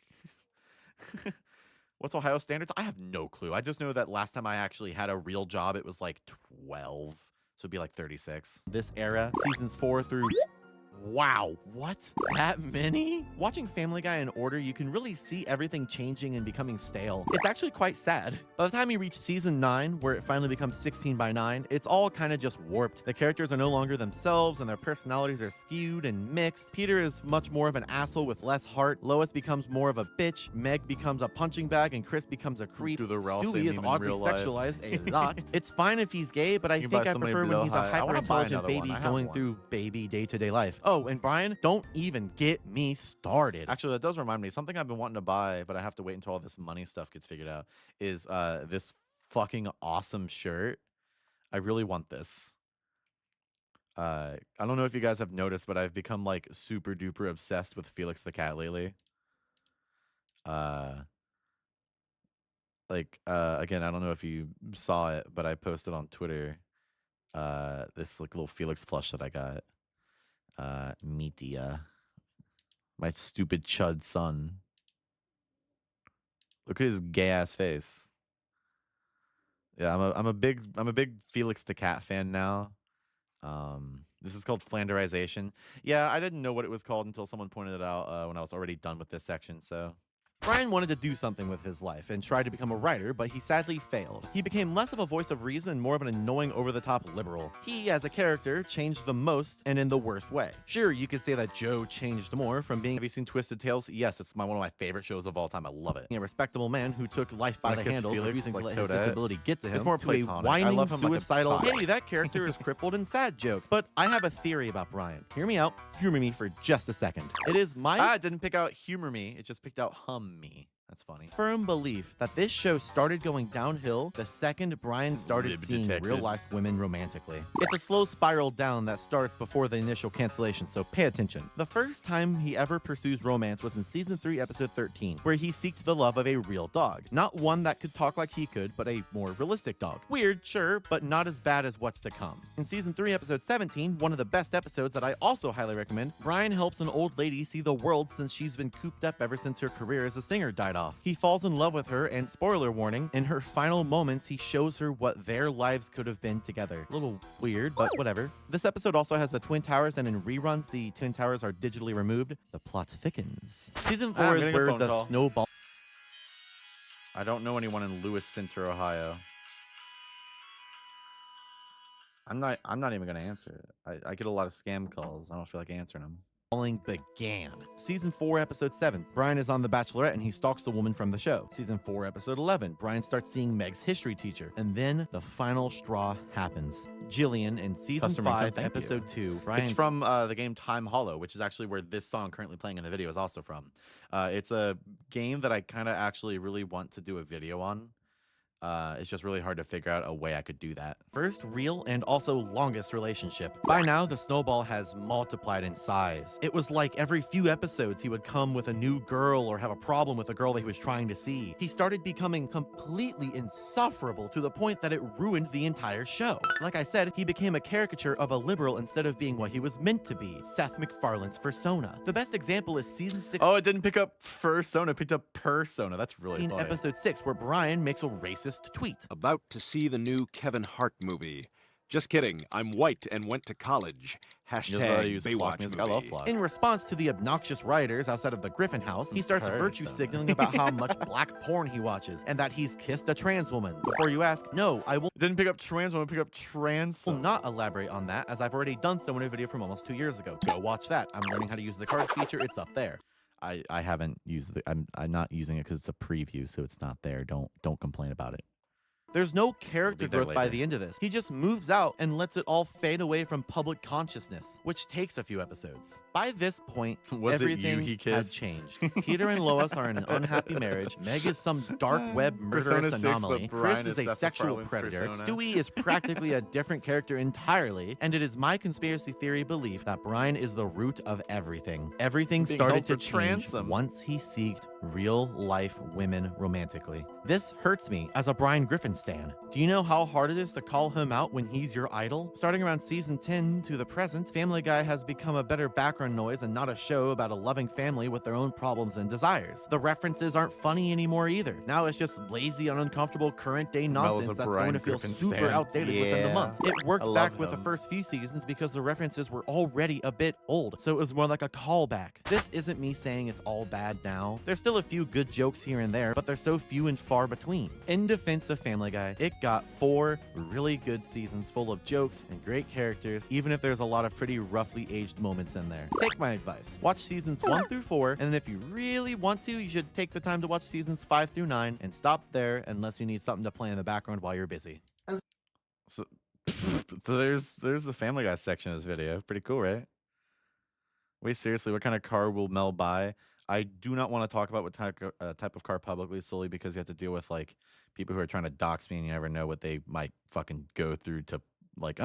What's Ohio standards? I have no clue. I just know that last time I actually had a real job, it was like 12. So it'd be like 36. This era, seasons 4 through... Wow, what? That many? Watching Family Guy in order, you can really see everything changing and becoming stale. It's actually quite sad. By the time you reach season 9, where it finally becomes 16 by 9, it's all kind of just warped. The characters are no longer themselves and their personalities are skewed and mixed. Peter is much more of an asshole with less heart. Lois becomes more of a bitch. Meg becomes a punching bag and Chris becomes a creep. Do the Ralph Stewie is meme in oddly real life. sexualized a lot. It's fine if he's gay, but I You think buy I somebody prefer when below he's a high. I wanna buy hyper-intelligent another one. baby I have going one. through baby day-to-day life. Oh, and Brian, don't even get me started. Actually, that does remind me. Something I've been wanting to buy, but I have to wait until all this money stuff gets figured out, is this fucking awesome shirt. I really want this. I don't know if you guys have noticed, but I've become like super duper obsessed with Felix the Cat lately. Again, I don't know if you saw it, but I posted on Twitter this like little Felix plush that I got. Metia. My stupid chud son. Look at his gay ass face. Yeah, I'm a big Felix the Cat fan now. This is called Flanderization. Yeah, I didn't know what it was called until someone pointed it out when I was already done with this section, so Brian wanted to do something with his life and tried to become a writer, but he sadly failed. He became less of a voice of reason, more of an annoying over-the-top liberal. He, as a character, changed the most and in the worst way. Sure, you could say that Joe changed more from being have you seen Twisted Tales? Yes, it's one of my favorite shows of all time. I love it. a respectable man who took life by Wanna the kiss handles, Felix refusing to like let his Toadette? disability get to him, It's more to a platonic. I whining, love him like a suicidal, child. hey, that character is crippled and sad joke. But I have a theory about Brian. Hear me out, humor me for just a second. It is my It didn't pick out humor me. It just picked out hum me. That's funny. firm belief that this show started going downhill the second Brian started Lib seeing detected. real-life women romantically. It's a slow spiral down that starts before the initial cancellation, so pay attention. The first time he ever pursues romance was in Season 3, Episode 13, where he seeked the love of a real dog. Not one that could talk like he could, but a more realistic dog. Weird, sure, but not as bad as what's to come. In Season 3, Episode 17, one of the best episodes that I also highly recommend, Brian helps an old lady see the world since she's been cooped up ever since her career as a singer died off. He falls in love with her, and spoiler warning, in her final moments, he shows her what their lives could have been together. A little weird, but whatever. This episode also has the Twin Towers, and in reruns, the Twin Towers are digitally removed. The plot thickens. Season 4 I'm is getting a where phone the call. snowball I don't know anyone in Lewis Center, Ohio. I'm not even gonna answer it. I get a lot of scam calls. I don't feel like answering them. began. Season 4, Episode 7, Brian is on The Bachelorette and he stalks a woman from the show. Season 4, Episode 11, Brian starts seeing Meg's history teacher. And then the final straw happens. Jillian in Season Customer income, 5, thank you. Episode 2, Brian's It's from the game Time Hollow, which is actually where this song currently playing in the video is also from. It's a game that I kind of actually really want to do a video on. It's just really hard to figure out a way I could do that. first real and also longest relationship. By now, the snowball has multiplied in size. It was like every few episodes he would come with a new girl or have a problem with a girl that he was trying to see. He started becoming completely insufferable to the point that it ruined the entire show. Like I said, he became a caricature of a liberal instead of being what he was meant to be, Seth MacFarlane's persona. The best example is season 6. Oh, it didn't pick up Fursona, it picked up Persona. That's really funny. Episode 6, where Brian makes a racist tweet. About to see the new Kevin Hart movie. Just kidding. I'm white and went to college. You know, I Hashtag use Flock Baywatch music. movie. I love Flock. In response to the obnoxious rioters outside of the Griffin house, he starts virtue signaling about how much black porn he watches and that he's kissed a trans woman. Before you ask, no, I will It didn't pick up trans one, it picked up trans. not elaborate on that, as I've already done so in a video from almost 2 years ago. Go watch that. I'm learning how to use the cards feature. It's up there. I haven't used it. I'm not using it because it's a preview, so it's not there. Don't complain about it. There's no character We'll be there growth by later. the end of this. He just moves out and lets it all fade away from public consciousness, which takes a few episodes. By this point, Was it you everything he had kissed? changed. Peter and Lois are in an unhappy marriage. Meg is some dark web Persona murderous 6, but anomaly. Brian Chris is is a Seth sexual MacFarlane's predator. persona. Stewie is practically a different character entirely. And it is my conspiracy theory belief that Brian is the root of everything. Everything Being started held to for change ransom. once he seeked real life women romantically. This hurts me as a Brian Griffin stan. Do you know how hard it is to call him out when he's your idol? Starting around season 10 to the present, Family Guy has become a better background noise and not a show about a loving family with their own problems and desires. The references aren't funny anymore either. Now it's just lazy and uncomfortable current day Mel is nonsense a that's Brian going to feel Griffin super stan. outdated within the Yeah. month. It worked I love back with the him. first few seasons because the references were already a bit old, so it was more like a callback. This isn't me saying it's all bad now. There's still a few good jokes here and there, but they're so few and far between. In defense of Family Guy, it got 4 really good seasons full of jokes and great characters, even if there's a lot of pretty roughly aged moments in there. Take my advice. Watch seasons 1 through 4, and then if you really want to, you should take the time to watch seasons 5 through 9 and stop there unless you need something to play in the background while you're busy. So, so there's the Family Guy section of this video. Pretty cool, right? Wait, seriously, what kind of car will Mel buy? I do not want to talk about what type of car publicly, solely because you have to deal with like people who are trying to dox me, and you never know what they might fucking go through to like,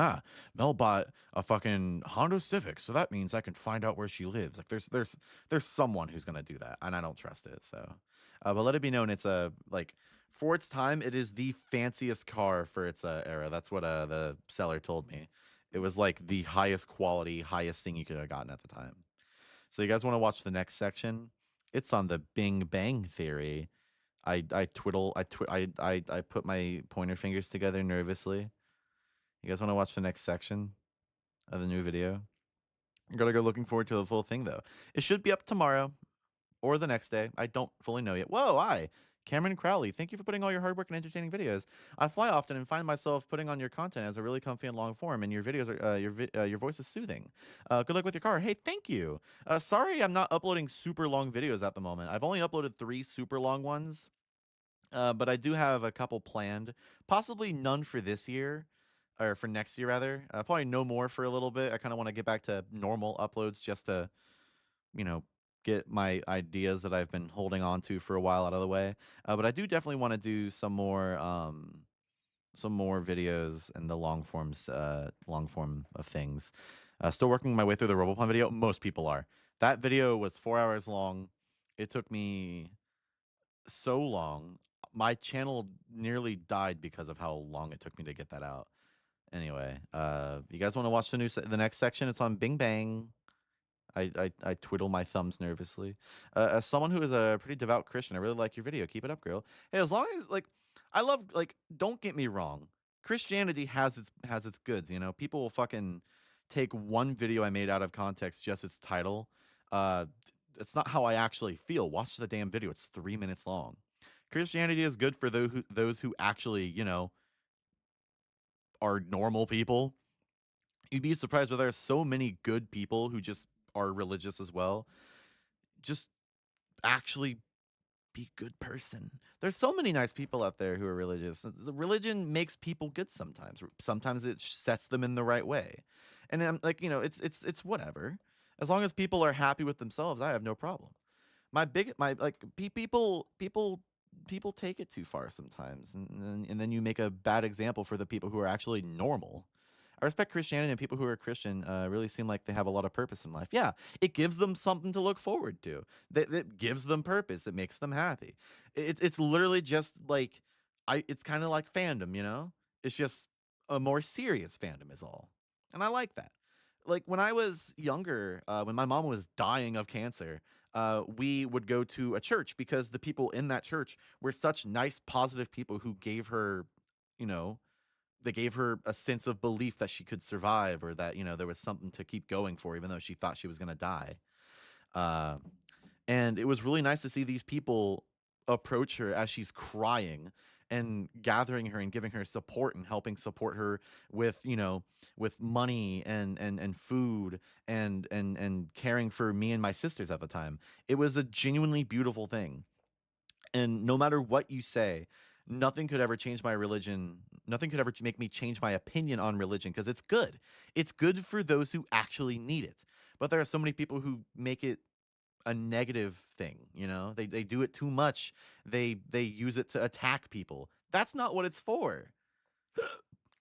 Mel bought a fucking Honda Civic, so that means I can find out where she lives. Like there's someone who's gonna do that, and I don't trust it. So, but let it be known, it's a like for its time, it is the fanciest car for its era. That's what the seller told me. It was like the highest quality, highest thing you could have gotten at the time. So you guys want to watch the next section? It's on the Bing Bang Theory. I put my pointer fingers together nervously. You guys want to watch the next section of the new video? I'm gonna go looking forward to the full thing though. It should be up tomorrow or the next day. I don't fully know yet. Whoa, hi. Cameron Crowley, thank you for putting all your hard work and entertaining videos. I fly often and find myself putting on your content as a really comfy and long form, and your videos are your voice is soothing. Good luck with your car. Hey, thank you. Sorry, I'm not uploading super long videos at the moment. I've only uploaded 3 super long ones, but I do have a couple planned. Possibly none for this year, or for next year rather. Probably no more for a little bit. I kind of want to get back to normal uploads just to, you know, get my ideas that I've been holding on to for a while out of the way. But I do definitely want to do some more videos in the long form of things. Still working my way through the Robopon video. Most people are. That video was 4 hours long. It took me so long. My channel nearly died because of how long it took me to get that out. Anyway, you guys want to watch the next section? It's on Bing Bang. I twiddle my thumbs nervously. As someone who is a pretty devout Christian, I really like your video. Keep it up, girl. Hey, as long as like, I love like, don't get me wrong. Christianity has its goods. You know, people will fucking take one video I made out of context, just its title. It's not how I actually feel. Watch the damn video. It's 3 minutes long. Christianity is good for those who actually, you know, are normal people. You'd be surprised, but there are so many good people who just are religious as well. Just actually be a good person. There's so many nice people out there who are religious. The religion makes people good sometimes. Sometimes it sets them in the right way. And I'm like, you know, it's whatever. As long as people are happy with themselves, I have no problem. People take it too far sometimes, and then you make a bad example for the people who are actually normal. I respect Christianity, and people who are Christian really seem like they have a lot of purpose in life. Yeah, it gives them something to look forward to. That gives them purpose. It makes them happy. It's literally just like it's kind of like fandom, you know? It's just a more serious fandom is all. And I like that. Like when I was younger, when my mom was dying of cancer, we would go to a church because the people in that church were such nice, positive people who gave her, you know, they gave her a sense of belief that she could survive, or that, you know, there was something to keep going for, even though she thought she was going to die. And it was really nice to see these people approach her as she's crying and gathering her and giving her support and helping support her with, you know, with money and food and caring for me and my sisters at the time. It was a genuinely beautiful thing. And no matter what you say, nothing could ever change my religion. Nothing could ever make me change my opinion on religion, because it's good. It's good for those who actually need it. But there are so many people who make it a negative thing, you know? They do it too much. They use it to attack people. That's not what it's for.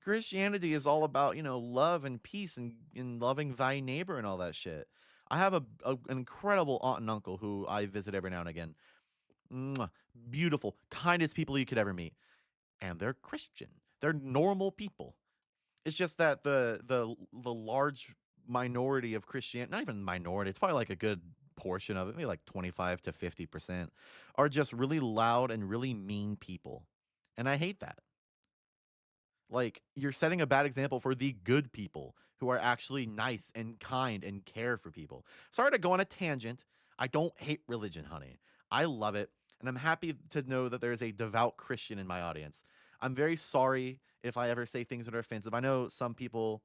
Christianity is all about, you know, love and peace and loving thy neighbor and all that shit. I have an incredible aunt and uncle who I visit every now and again. Mwah. Beautiful, kindest people you could ever meet. And they're Christian. They're normal people. It's just that the large minority of Christianity, not even minority, it's probably like a good portion of it, maybe like 25 to 50%, are just really loud and really mean people. And I hate that. Like, you're setting a bad example for the good people who are actually nice and kind and care for people. Sorry to go on a tangent. I don't hate religion, honey. I love it. And I'm happy to know that there's a devout Christian in my audience. I'm very sorry if I ever say things that are offensive. I know some people,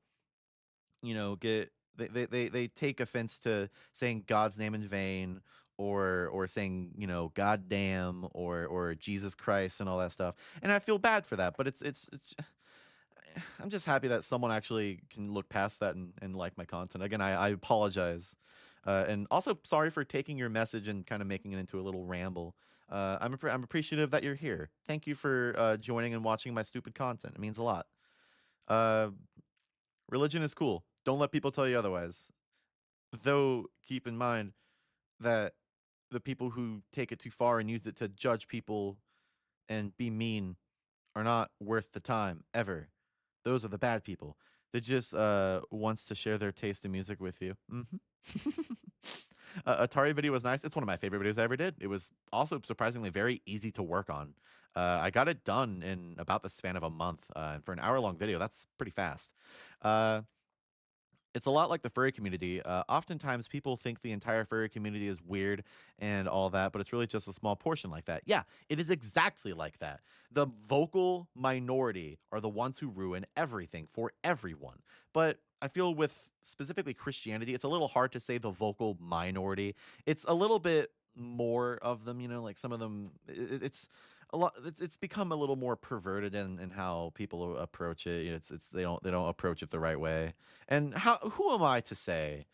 get they take offense to saying God's name in vain, or saying, God damn, or Jesus Christ and all that stuff. And I feel bad for that, but it's I'm just happy that someone actually can look past that and like my content. Again, I apologize. And also sorry for taking your message and kind of making it into a little ramble. I'm appreciative that you're here. Thank you for joining and watching my stupid content. It means a lot. Uh, Religion is cool. Don't let people tell you otherwise. Though keep in mind that the people who take it too far and use it to judge people and be mean are not worth the time ever. Those are the bad people. They just wants to share their taste in music with you. Atari video was nice. It's one of my favorite videos I ever did. It was also surprisingly very easy to work on. I got it done in about the span of a month. And for an hour-long video, that's pretty fast. It's a lot like the furry community. Oftentimes, people think the entire furry community is weird and all that, but it's really just a small portion like that. Yeah, it is exactly like that. The vocal minority are the ones who ruin everything for everyone. But I feel with specifically Christianity, it's a little hard to say the vocal minority. It's a little bit more of them, like some of them. It's a lot. It's become a little more perverted in how people approach it. It's they don't approach it the right way. And who am I to say,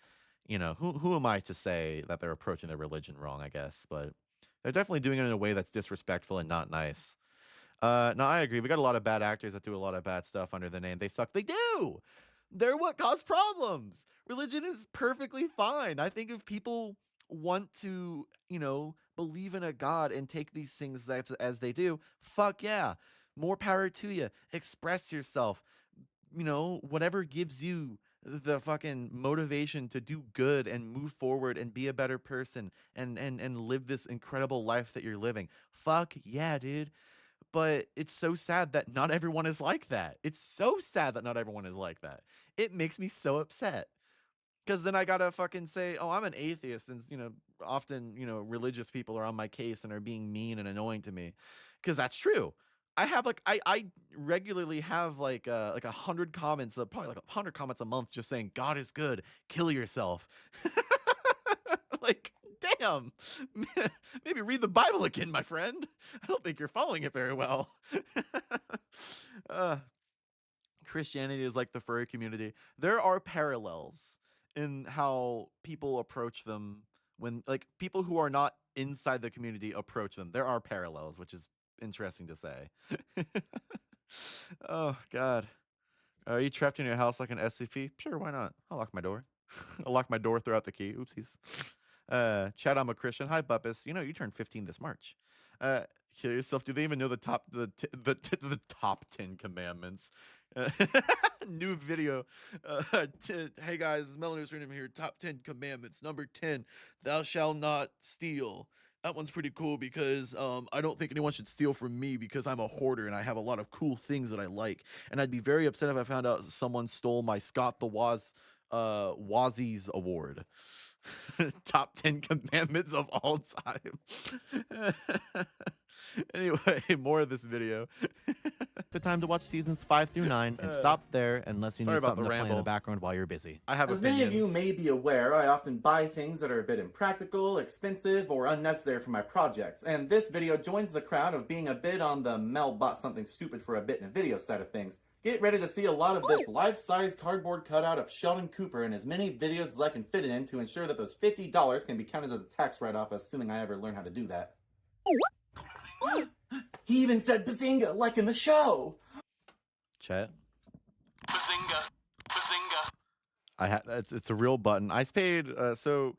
who am I to say that they're approaching their religion wrong? I guess, but they're definitely doing it in a way that's disrespectful and not nice. No, I agree. We got a lot of bad actors that do a lot of bad stuff under the name. They suck. They do. They're what cause problems. Religion is perfectly fine. I think if people want to, believe in a god and take these things as they do, fuck yeah. More power to you. Express yourself. Whatever gives you the fucking motivation to do good and move forward and be a better person and live this incredible life that you're living. Fuck yeah, dude. But it's so sad that not everyone is like that. It's so sad that not everyone is like that. It makes me so upset. Because then I gotta fucking say, oh, I'm an atheist, and often religious people are on my case and are being mean and annoying to me, because that's true. I have I regularly have like 100 comments, probably like 100 comments a month, just saying God is good, kill yourself. Like, damn, maybe read the Bible again, my friend. I don't think you're following it very well. Christianity is like the furry community. There are parallels in how people approach them when, like, people who are not inside the community approach them. There are parallels, which is interesting to say. Oh, God. Are you trapped in your house like an SCP? Sure, why not? I'll lock my door. I'll lock my door, throw out the key. Oopsies. Chad, I'm a Christian. Hi, Buppus. You turned 15 this March. Kill yourself. Do they even know the top 10 commandments? New video. Hey guys, Melanie's Random here. Top 10 commandments. Number 10, thou shalt not steal. That one's pretty cool because I don't think anyone should steal from me because I'm a hoarder and I have a lot of cool things that I like. And I'd be very upset if I found out someone stole my Scott the Wazzies award. Top 10 commandments of all time. Anyway, more of this video. The time to watch seasons 5 through 9 and stop there unless you need something to play in the background while you're busy. I have As opinions. many of you may be aware, I often buy things that are a bit impractical, expensive, or unnecessary for my projects, and this video joins the crowd of being a bit on the Mel bought something stupid for a bit in a video side of things. Get ready to see a lot of this life-size cardboard cutout of Sheldon Cooper in as many videos as I can fit it in to ensure that those $50 can be counted as a tax write-off, assuming I ever learn how to do that. He even said Bazinga, like in the show! Chat. Bazinga. Bazinga. It's a real button. I paid so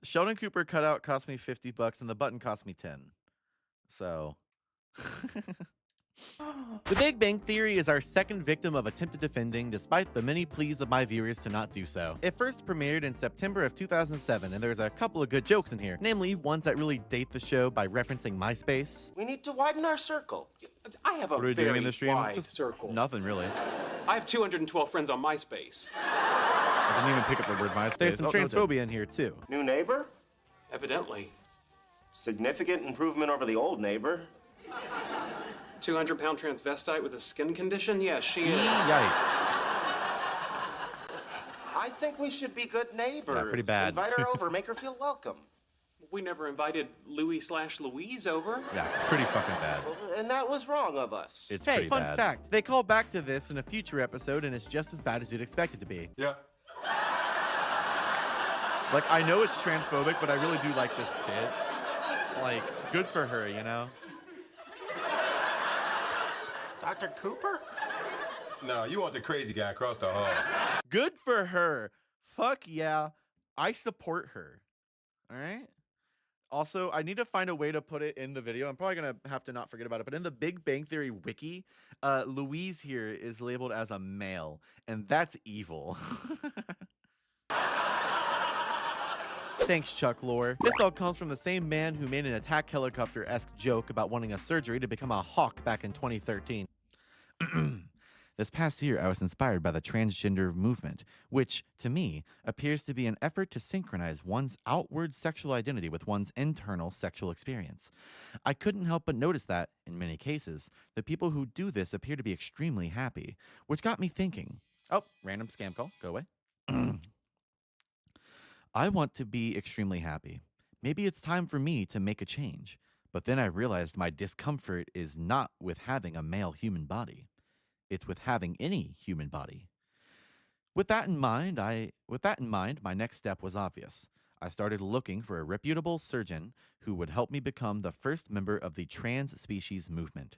Sheldon Cooper cutout cost me $50 and the button cost me 10. So. The Big Bang Theory is our second victim of attempted defending, despite the many pleas of my viewers to not do so. It first premiered in September of 2007, and there's a couple of good jokes in here, namely ones that really date the show by referencing MySpace. We need to widen our circle. I have a What are we very doing in the stream? wide Just circle. nothing really. I have 212 friends on MySpace. I didn't even pick up the word MySpace. There's some Oh, no, it didn't. transphobia in here too. New neighbor? Evidently. Significant improvement over the old neighbor. 200-pound transvestite with a skin condition? Yes, she is. Yikes. I think we should be good neighbors. Yeah, pretty bad. Invite her over, make her feel welcome. We never invited Louis/Louise over. Yeah, pretty fucking bad. And that was wrong of us. It's Hey, pretty fun bad. fact, they call back to this in a future episode, and it's just as bad as you'd expect it to be. Yeah. Like, I know it's transphobic, but I really do like this bit. Like, good for her, you know? Dr. Cooper? No, you want the crazy guy across the hall. Good for her. Fuck yeah. I support her. All right? Also, I need to find a way to put it in the video. I'm probably going to have to not forget about it. But in the Big Bang Theory wiki, Louise here is labeled as a male. And that's evil. Thanks, Chuck Lorre. This all comes from the same man who made an attack helicopter-esque joke about wanting a surgery to become a hawk back in 2013. This past year, I was inspired by the transgender movement, which, to me, appears to be an effort to synchronize one's outward sexual identity with one's internal sexual experience. I couldn't help but notice that, in many cases, the people who do this appear to be extremely happy, which got me thinking. Oh, random scam call. Go away. I want to be extremely happy. Maybe it's time for me to make a change. But then I realized my discomfort is not with having a male human body. It's with having any human body. With that in mind, my next step was obvious. I started looking for a reputable surgeon who would help me become the first member of the trans species movement.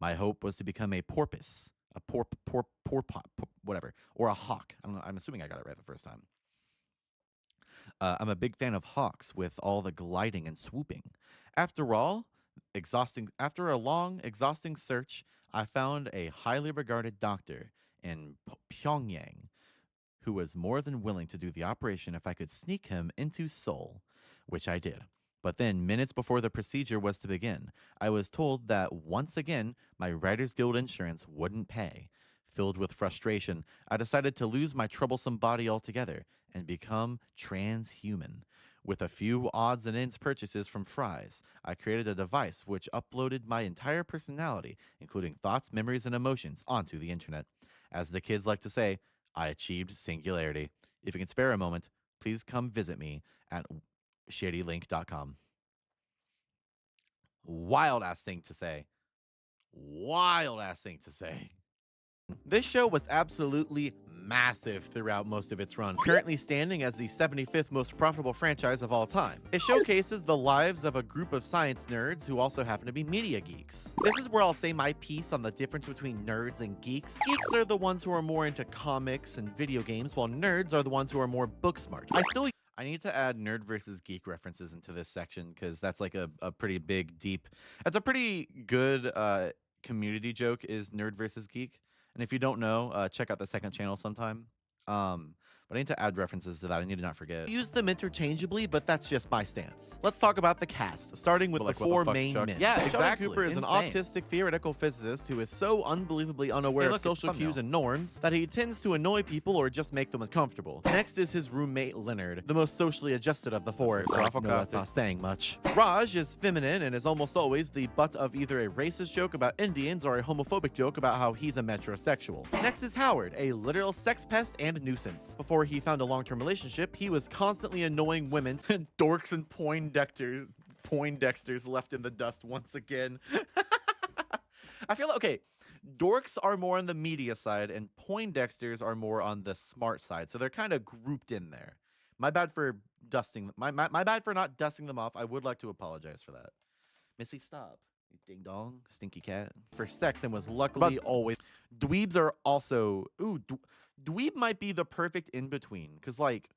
My hope was to become a porpoise, whatever, or a hawk. I don't know. I'm assuming I got it right the first time. I'm a big fan of hawks with all the gliding and swooping. After a long, exhausting search, I found a highly regarded doctor in Pyongyang who was more than willing to do the operation if I could sneak him into Seoul, which I did. But then, minutes before the procedure was to begin, I was told that once again, my Writers Guild insurance wouldn't pay. Filled with frustration, I decided to lose my troublesome body altogether and become transhuman. With a few odds and ends purchases from Fry's, I created a device which uploaded my entire personality, including thoughts, memories, and emotions, onto the internet. As the kids like to say, I achieved singularity. If you can spare a moment, please come visit me at shadylink.com. Wild ass thing to say. Wild ass thing to say. This show was absolutely massive throughout most of its run, currently standing as the 75th most profitable franchise of all time. It showcases the lives of a group of science nerds who also happen to be media geeks. This is where I'll say my piece on the difference between nerds and geeks. Geeks are the ones who are more into comics and video games, while nerds are the ones who are more book smart. I need to add nerd versus geek references into this section because that's like a pretty big, deep. That's a pretty good community joke, is nerd versus geek. And if you don't know, check out the second channel sometime. But I need to add references to that. I need to not forget. Use them interchangeably, but that's just my stance. Let's talk about the cast, starting with Like, the what the four fuck, main Chuck? men. Yeah, Sheldon exactly. Cooper is an Insane. autistic theoretical physicist who is so unbelievably unaware Hey, of look, it's social thumbnail. cues and norms that he tends to annoy people or just make them uncomfortable. Next is his roommate Leonard, the most socially adjusted of the four. So No, that's not saying much. Raj is feminine and is almost always the butt of either a racist joke about Indians or a homophobic joke about how he's a metrosexual. Next is Howard, a literal sex pest and nuisance. Before he found a long-term relationship, he was constantly annoying women. Dorks and Poindexters left in the dust once again. I feel like, okay, dorks are more on the media side and Poindexters are more on the smart side. So they're kind of grouped in there. My bad for my bad for not dusting them off. I would like to apologize for that. Missy, stop. You ding dong, stinky cat. For sex and was luckily always. Dweebs are also, dweeb might be the perfect in between because like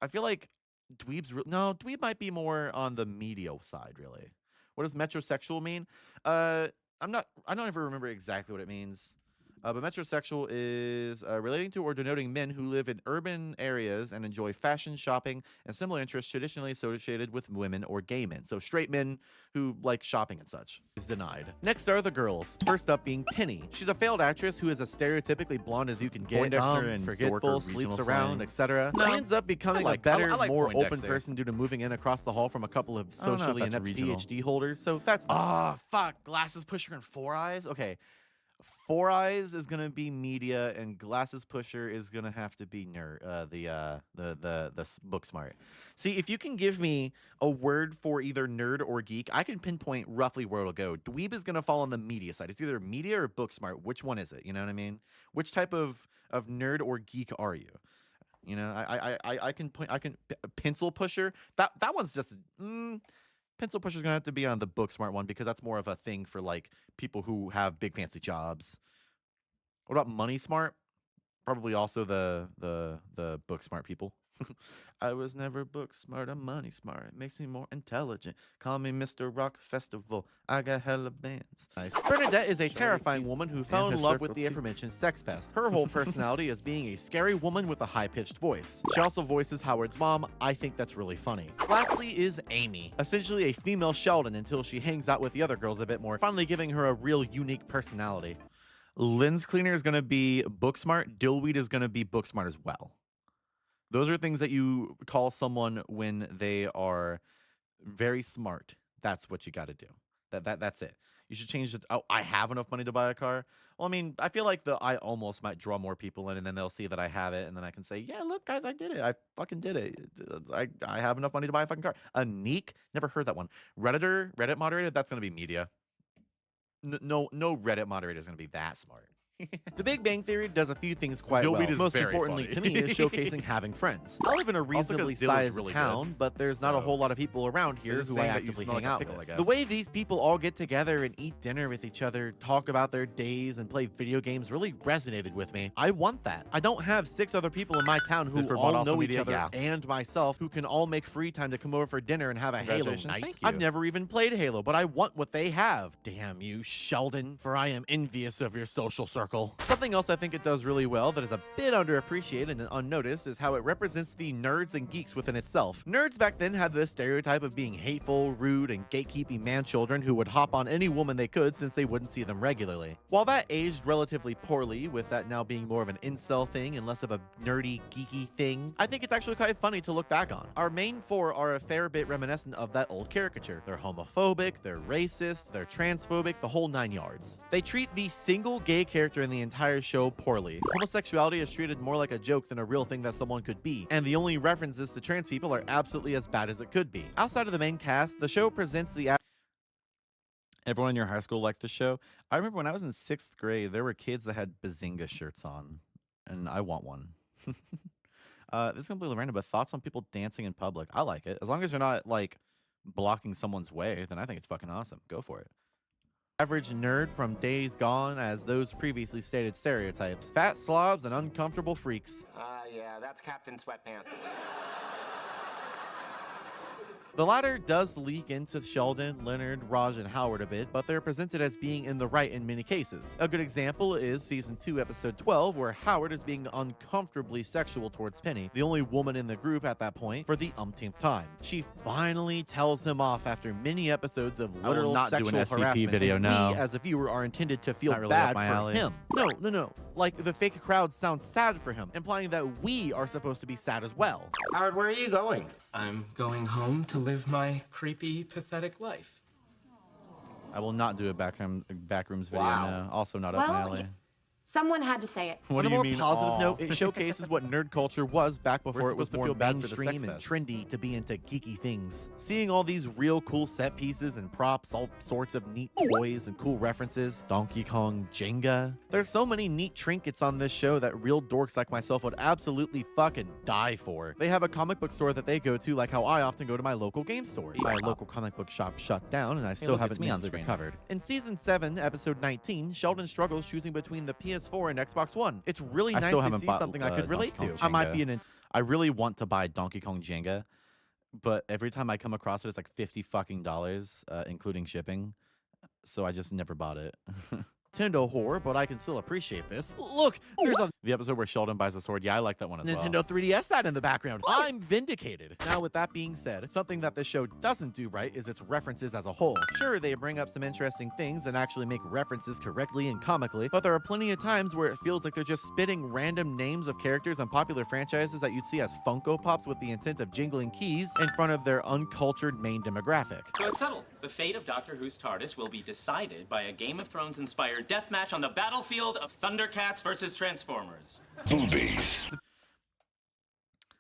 I feel like dweeb might be more on the media side really, What does metrosexual mean? I don't ever remember exactly what it means. But metrosexual is relating to or denoting men who live in urban areas and enjoy fashion, shopping, and similar interests traditionally associated with women or gay men. So straight men who like shopping and such is denied. Next are the girls. First up being Penny. She's a failed actress who is as stereotypically blonde as you can get. Poindexter and forgetful, Dorker sleeps regional around, slang. etc. No, She ends up becoming I like a better, more open Poindexter. person due to moving in across the hall from a couple of I don't know if socially that's inept regional. PhD holders. So that's fuck. Glasses Pusher and Four Eyes. Okay. Four Eyes is gonna be media, and Glasses Pusher is gonna have to be nerd. The book smart. See, if you can give me a word for either nerd or geek, I can pinpoint roughly where it'll go. Dweeb is gonna fall on the media side. It's either media or book smart. Which one is it? You know what I mean? Which type of nerd or geek are you? You know, I can point. Pencil Pusher. That one's just. Pencil Pusher's gonna have to be on the book smart one because that's more of a thing for like people who have big fancy jobs. What about Money Smart? Probably also the book smart people. I was never book smart, I'm money smart. It makes me more intelligent. Call me Mr. Rock Festival. I got hella bands. Nice. Bernadette is a terrifying woman who fell in has love surfed with up the too. aforementioned sex pest. Her whole personality is being a scary woman with a high-pitched voice. She also voices Howard's mom. I think that's really funny. Lastly is Amy, essentially a female Sheldon until she hangs out with the other girls a bit more, finally giving her a real unique personality. Lens Cleaner is going to be book smart. Dillweed is going to be book smart as well. Those are things that you call someone when they are very smart. That's what you got to do. That's it. You should change it. Oh, I have enough money to buy a car. Well, I mean, I feel like I almost might draw more people in, and then they'll see that I have it, and then I can say, yeah, look, guys, I did it. I fucking did it. I have enough money to buy a fucking car. A Neek, never heard that one. Reddit moderator, that's gonna be media. No Reddit moderator is gonna be that smart. The Big Bang Theory does a few things quite Dillweed well. is Most very importantly funny. to me is showcasing having friends. I live in a reasonably 'cause Dill is sized really town, good. but there's not a So, whole lot of people around here just who I saying that you actively smell like hang a out pickle, I with. guess. The way these people all get together and eat dinner with each other, talk about their days, and play video games really resonated with me. I want that. I don't have 6 other people in my town who Is Vermont all also know each media? other Yeah. and myself who can all make free time to come over for dinner and have a Halo Congratulations. night. Thank you. I've never even played Halo, but I want what they have. Damn you, Sheldon, for I am envious of your social circle. Something else I think it does really well that is a bit underappreciated and unnoticed is how it represents the nerds and geeks within itself. Nerds back then had this stereotype of being hateful, rude, and gatekeeping man-children who would hop on any woman they could since they wouldn't see them regularly. While that aged relatively poorly, with that now being more of an incel thing and less of a nerdy, geeky thing, I think it's actually quite funny to look back on. Our main 4 are a fair bit reminiscent of that old caricature. They're homophobic, they're racist, they're transphobic, the whole 9 yards. They treat the single gay character in the entire show poorly. Homosexuality is treated more like a joke than a real thing that someone could be, and the only references to trans people are absolutely as bad as it could be. Outside of the main cast, the show presents the Everyone in your high school liked the show? I remember when I was in 6th grade, there were kids that had Bazinga shirts on, and I want one. This is completely random, but thoughts on people dancing in public? I like it. As long as you're not, like, blocking someone's way, then I think it's fucking awesome. Go for it. Average nerd from days gone as those previously stated stereotypes. Fat slobs and uncomfortable freaks. Yeah, that's Captain Sweatpants. The latter does leak into Sheldon, Leonard, Raj, and Howard a bit, but they're presented as being in the right in many cases. A good example is Season 2, Episode 12, where Howard is being uncomfortably sexual towards Penny, the only woman in the group at that point, for the umpteenth time. She finally tells him off after many episodes of I will literal not do an sexual SCP harassment, video, and no. we, as a viewer, are intended to feel Not really bad up my for alley. him. No. Like, the fake crowd sounds sad for him, implying that we are supposed to be sad as well. Howard, where are you going? I'm going home to live my creepy, pathetic life. I will not do a backrooms video Wow. now. Also not up my alley. Someone had to say it. On a more positive note, it showcases what nerd culture was back before it was supposed to more feel bad for the mainstream sex and fest. trendy to be into geeky things. Seeing all these real cool set pieces and props, all sorts of neat toys and cool references, Donkey Kong Jenga. There's so many neat trinkets on this show that real dorks like myself would absolutely fucking die for. They have a comic book store that they go to, like how I often go to my local game store. My local comic book shop shut down, and I still look, haven't it's me on mentally screen. recovered. In Season 7, Episode 19, Sheldon struggles choosing between the PS4 and Xbox One. It's really I nice still to haven't see bought, something I could relate Donkey to. Kong I might Jenga. be I really want to buy Donkey Kong Jenga. but every time I come across it, it's like $50 fucking, including shipping. So I just never bought it. Nintendo whore, but I can still appreciate this. Look, there's a The episode where Sheldon buys a sword. Yeah, I like that one as well. Nintendo 3DS ad in the background. I'm vindicated. Now, with that being said, something that this show doesn't do right is its references as a whole. Sure, they bring up some interesting things and actually make references correctly and comically, but there are plenty of times where it feels like they're just spitting random names of characters on popular franchises that you'd see as Funko Pops with the intent of jingling keys in front of their uncultured main demographic. So it's settled. The fate of Doctor Who's TARDIS will be decided by a Game of Thrones-inspired death match on the battlefield of Thundercats versus Transformers. Boobies.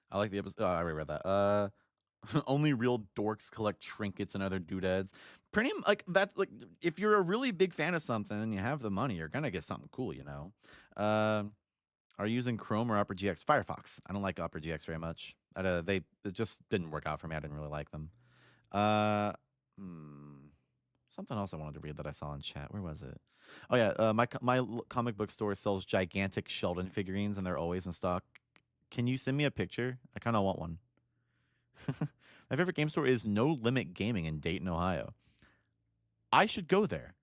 I like the episode. Oh, I already read that. Only real dorks collect trinkets and other doodads. Pretty like that's like if you're a really big fan of something and you have the money, you're gonna get something cool, you know. Are you using Chrome or Opera GX? Firefox. I don't like Opera GX very much. It just didn't work out for me. I didn't really like them. Something else I wanted to read that I saw in chat. Where was it? Oh yeah, my comic book store sells gigantic Sheldon figurines, and they're always in stock. Can you send me a picture? I kind of want one. My favorite game store is No Limit Gaming in Dayton, Ohio. I should go there.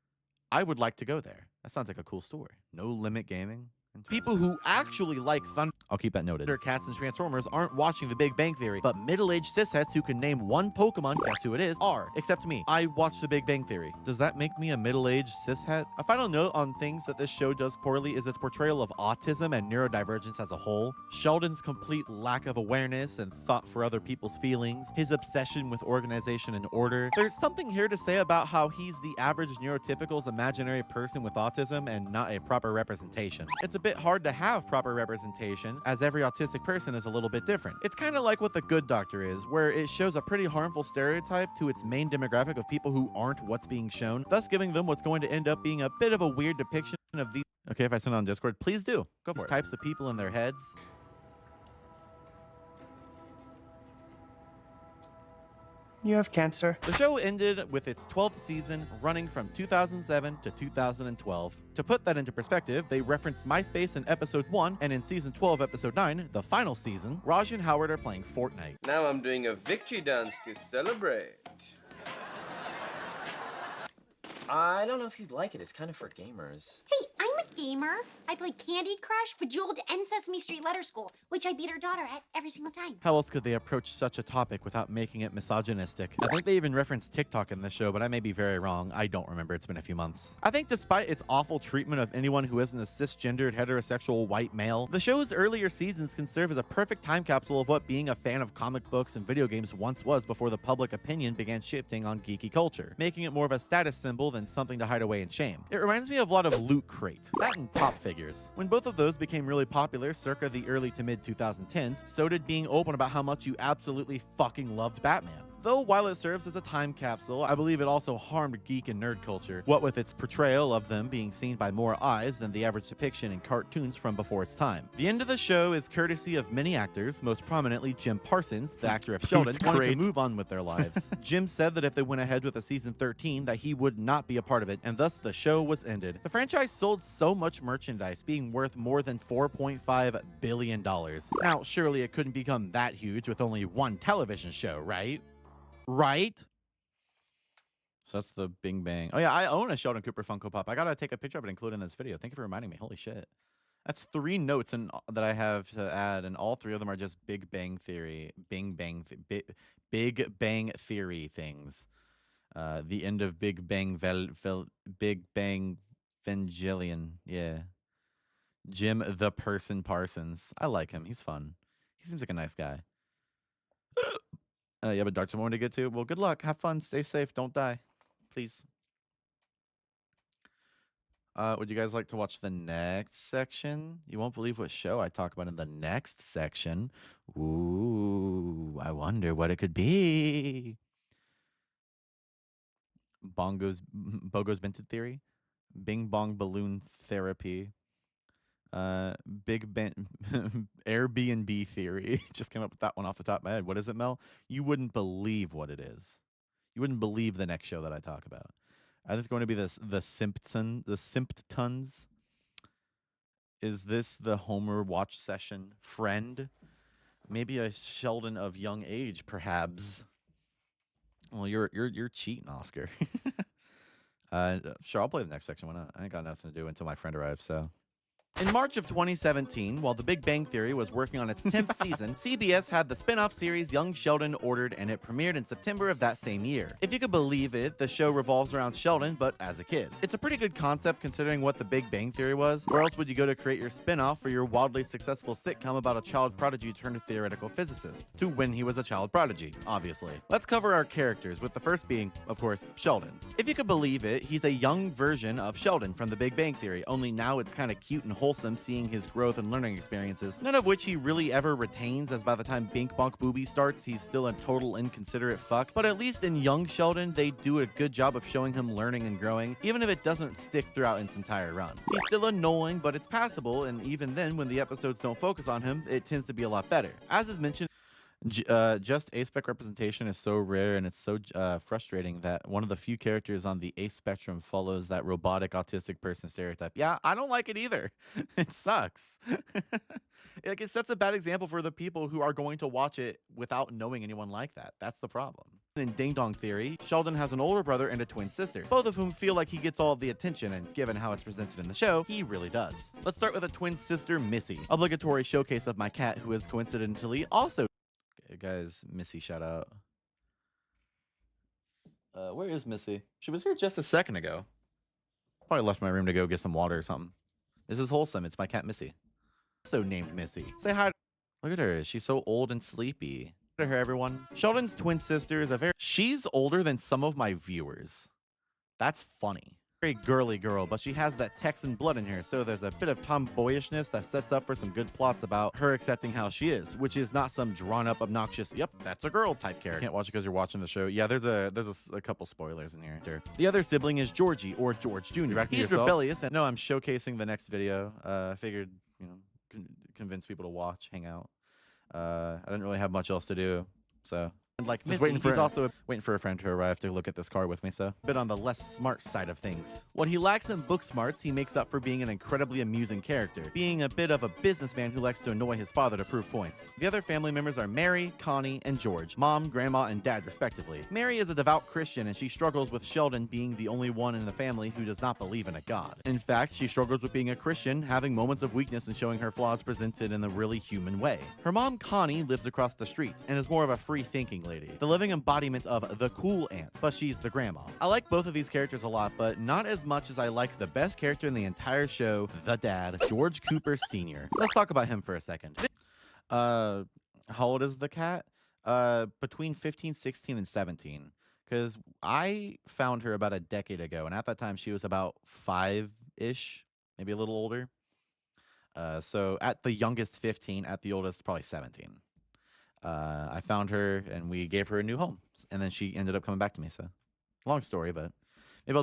I would like to go there. That sounds like a cool store. No Limit Gaming. People who actually like I'll keep that noted. Thundercats and Transformers aren't watching The Big Bang Theory, but middle-aged cisheads who can name one Pokemon, guess who it is, are. Except me. I watch The Big Bang Theory. Does that make me a middle-aged cishet? A final note on things that this show does poorly is its portrayal of autism and neurodivergence as a whole. Sheldon's complete lack of awareness and thought for other people's feelings, his obsession with organization and order. There's something here to say about how he's the average neurotypical's imaginary person with autism and not a proper representation. It's a bit hard to have proper representation, as every autistic person is a little bit different. It's kind of like what The Good Doctor is, where it shows a pretty harmful stereotype to its main demographic of people who aren't what's being shown, thus giving them what's going to end up being a bit of a weird depiction of these. Okay, if I send it on Discord, please do. Go for These it. types of people in their heads. You have cancer. The show ended with its 12th season, running from 2007 to 2012. To put that into perspective, they referenced MySpace in episode 1, and in season 12, episode 9, the final season, Raj and Howard are playing Fortnite. Now I'm doing a victory dance to celebrate. I don't know if you'd like it. It's kind of for gamers. Hey, I'm a gamer. I play Candy Crush, Bejeweled, and Sesame Street Letter School, which I beat our daughter at every single time. How else could they approach such a topic without making it misogynistic? I think they even referenced TikTok in this show, but I may be very wrong. I don't remember. It's been a few months. I think despite its awful treatment of anyone who isn't a cisgendered, heterosexual white male, the show's earlier seasons can serve as a perfect time capsule of what being a fan of comic books and video games once was before the public opinion began shifting on geeky culture, making it more of a status symbol than something to hide away in shame. It reminds me of a lot of Loot Crate, that and pop figures. When both of those became really popular circa the early to mid 2010s, so did being open about how much you absolutely fucking loved Batman. Though while it serves as a time capsule, I believe it also harmed geek and nerd culture, what with its portrayal of them being seen by more eyes than the average depiction in cartoons from before its time. The end of the show is courtesy of many actors, most prominently Jim Parsons, the actor of Sheldon, wanting to move on with their lives. Jim said that if they went ahead with a season 13, that he would not be a part of it, and thus the show was ended. The franchise sold so much merchandise, being worth more than $4.5 billion. Now, surely it couldn't become that huge with only one television show, right? Right? So that's the Bing Bang. Oh yeah, I own a Sheldon Cooper Funko Pop. I gotta take a picture of it and include it in this video. Thank you for reminding me. Holy shit. That's 3 notes that I have to add, and all 3 of them are just Big Bang Theory, Big Bang Theory things. The end of Big Bang Big Bang Evangelion. Yeah. Jim the Person Parsons. I like him. He's fun. He seems like a nice guy. You have a doctor morning to get to? Well, good luck. Have fun. Stay safe. Don't die. Please. Would you guys like to watch the next section? You won't believe what show I talk about in the next section. Ooh, I wonder what it could be. Bogo's Bented Theory. Bing Bong Balloon Therapy. Big Ben Airbnb Theory. Just came up with that one off the top of my head. What is it, Mel? You wouldn't believe what it is. You wouldn't believe the next show that I talk about. I think it's going to be the Simptons. Is this the Homer watch session friend? Maybe a Sheldon of young age, perhaps. Well, you're cheating, Oscar. Sure, I'll play the next section. Why not? I ain't got nothing to do until my friend arrives, so. In March of 2017, while The Big Bang Theory was working on its 10th season, CBS had the spin-off series Young Sheldon ordered, and it premiered in September of that same year. If you could believe it, the show revolves around Sheldon, but as a kid. It's a pretty good concept considering what The Big Bang Theory was. Where else would you go to create your spin-off for your wildly successful sitcom about a child prodigy turned theoretical physicist? To when he was a child prodigy, obviously. Let's cover our characters, with the first being, of course, Sheldon. If you could believe it, he's a young version of Sheldon from The Big Bang Theory, only now it's kind of cute and wholesome seeing his growth and learning experiences, none of which he really ever retains, as by the time Bink Bonk Booby starts, he's still a total inconsiderate fuck. But at least in young Sheldon, they do a good job of showing him learning and growing, even if it doesn't stick throughout its entire run. He's still annoying, but it's passable, and even then, when the episodes don't focus on him, it tends to be a lot better. As is mentioned, just A-spec representation is so rare and it's so frustrating that one of the few characters on the A spectrum follows that robotic autistic person stereotype. Yeah, I don't like it either. It sucks. Like, it sets a bad example for the people who are going to watch it without knowing anyone like that. That's the problem. In Ding Dong Theory, Sheldon has an older brother and a twin sister, both of whom feel like he gets all of the attention, and given how it's presented in the show, he really does. Let's start with a twin sister, Missy. Obligatory showcase of my cat, who is coincidentally also... Guys, Missy, shout out. Where is Missy? She was here just a second ago. Probably left my room to go get some water or something. This is wholesome. It's my cat, Missy. Also named Missy. Say hi. Look at her. She's so old and sleepy. Look at her, everyone. Sheldon's twin sister is a very... She's older than some of my viewers. That's funny. Very girly girl, but she has that Texan blood in her, so there's a bit of tomboyishness that sets up for some good plots about her accepting how she is, which is not some drawn-up, obnoxious, yep, that's a girl type character. Can't watch it because you're watching the show. Yeah, there's a couple spoilers in here. The other sibling is Georgie, or George Jr. He's rebellious, and no, I'm showcasing the next video. I figured, you know, convince people to watch, hang out. I didn't really have much else to do, so... And like Missy, he's also waiting for a friend to arrive to look at this car with me, so a bit on the less smart side of things. What he lacks in book smarts, he makes up for being an incredibly amusing character, being a bit of a businessman who likes to annoy his father to prove points. The other family members are Mary, Connie, and George, mom, grandma, and dad respectively. Mary is a devout Christian, and she struggles with Sheldon being the only one in the family who does not believe in a god. In fact, she struggles with being a Christian, having moments of weakness and showing her flaws presented in a really human way. Her mom, Connie, lives across the street and is more of a free-thinking lady, the living embodiment of the cool aunt, but she's the grandma. I like both of these characters a lot, but not as much as I like the best character in the entire show, the dad, George Cooper Sr. Let's talk about him for a second. How old is the cat? Between 15, 16, and 17. Because I found her about a decade ago, and at that time she was about 5-ish, maybe a little older. So at the youngest 15, at the oldest probably 17. I found her and we gave her a new home, and then she ended up coming back to me. So long story, but maybe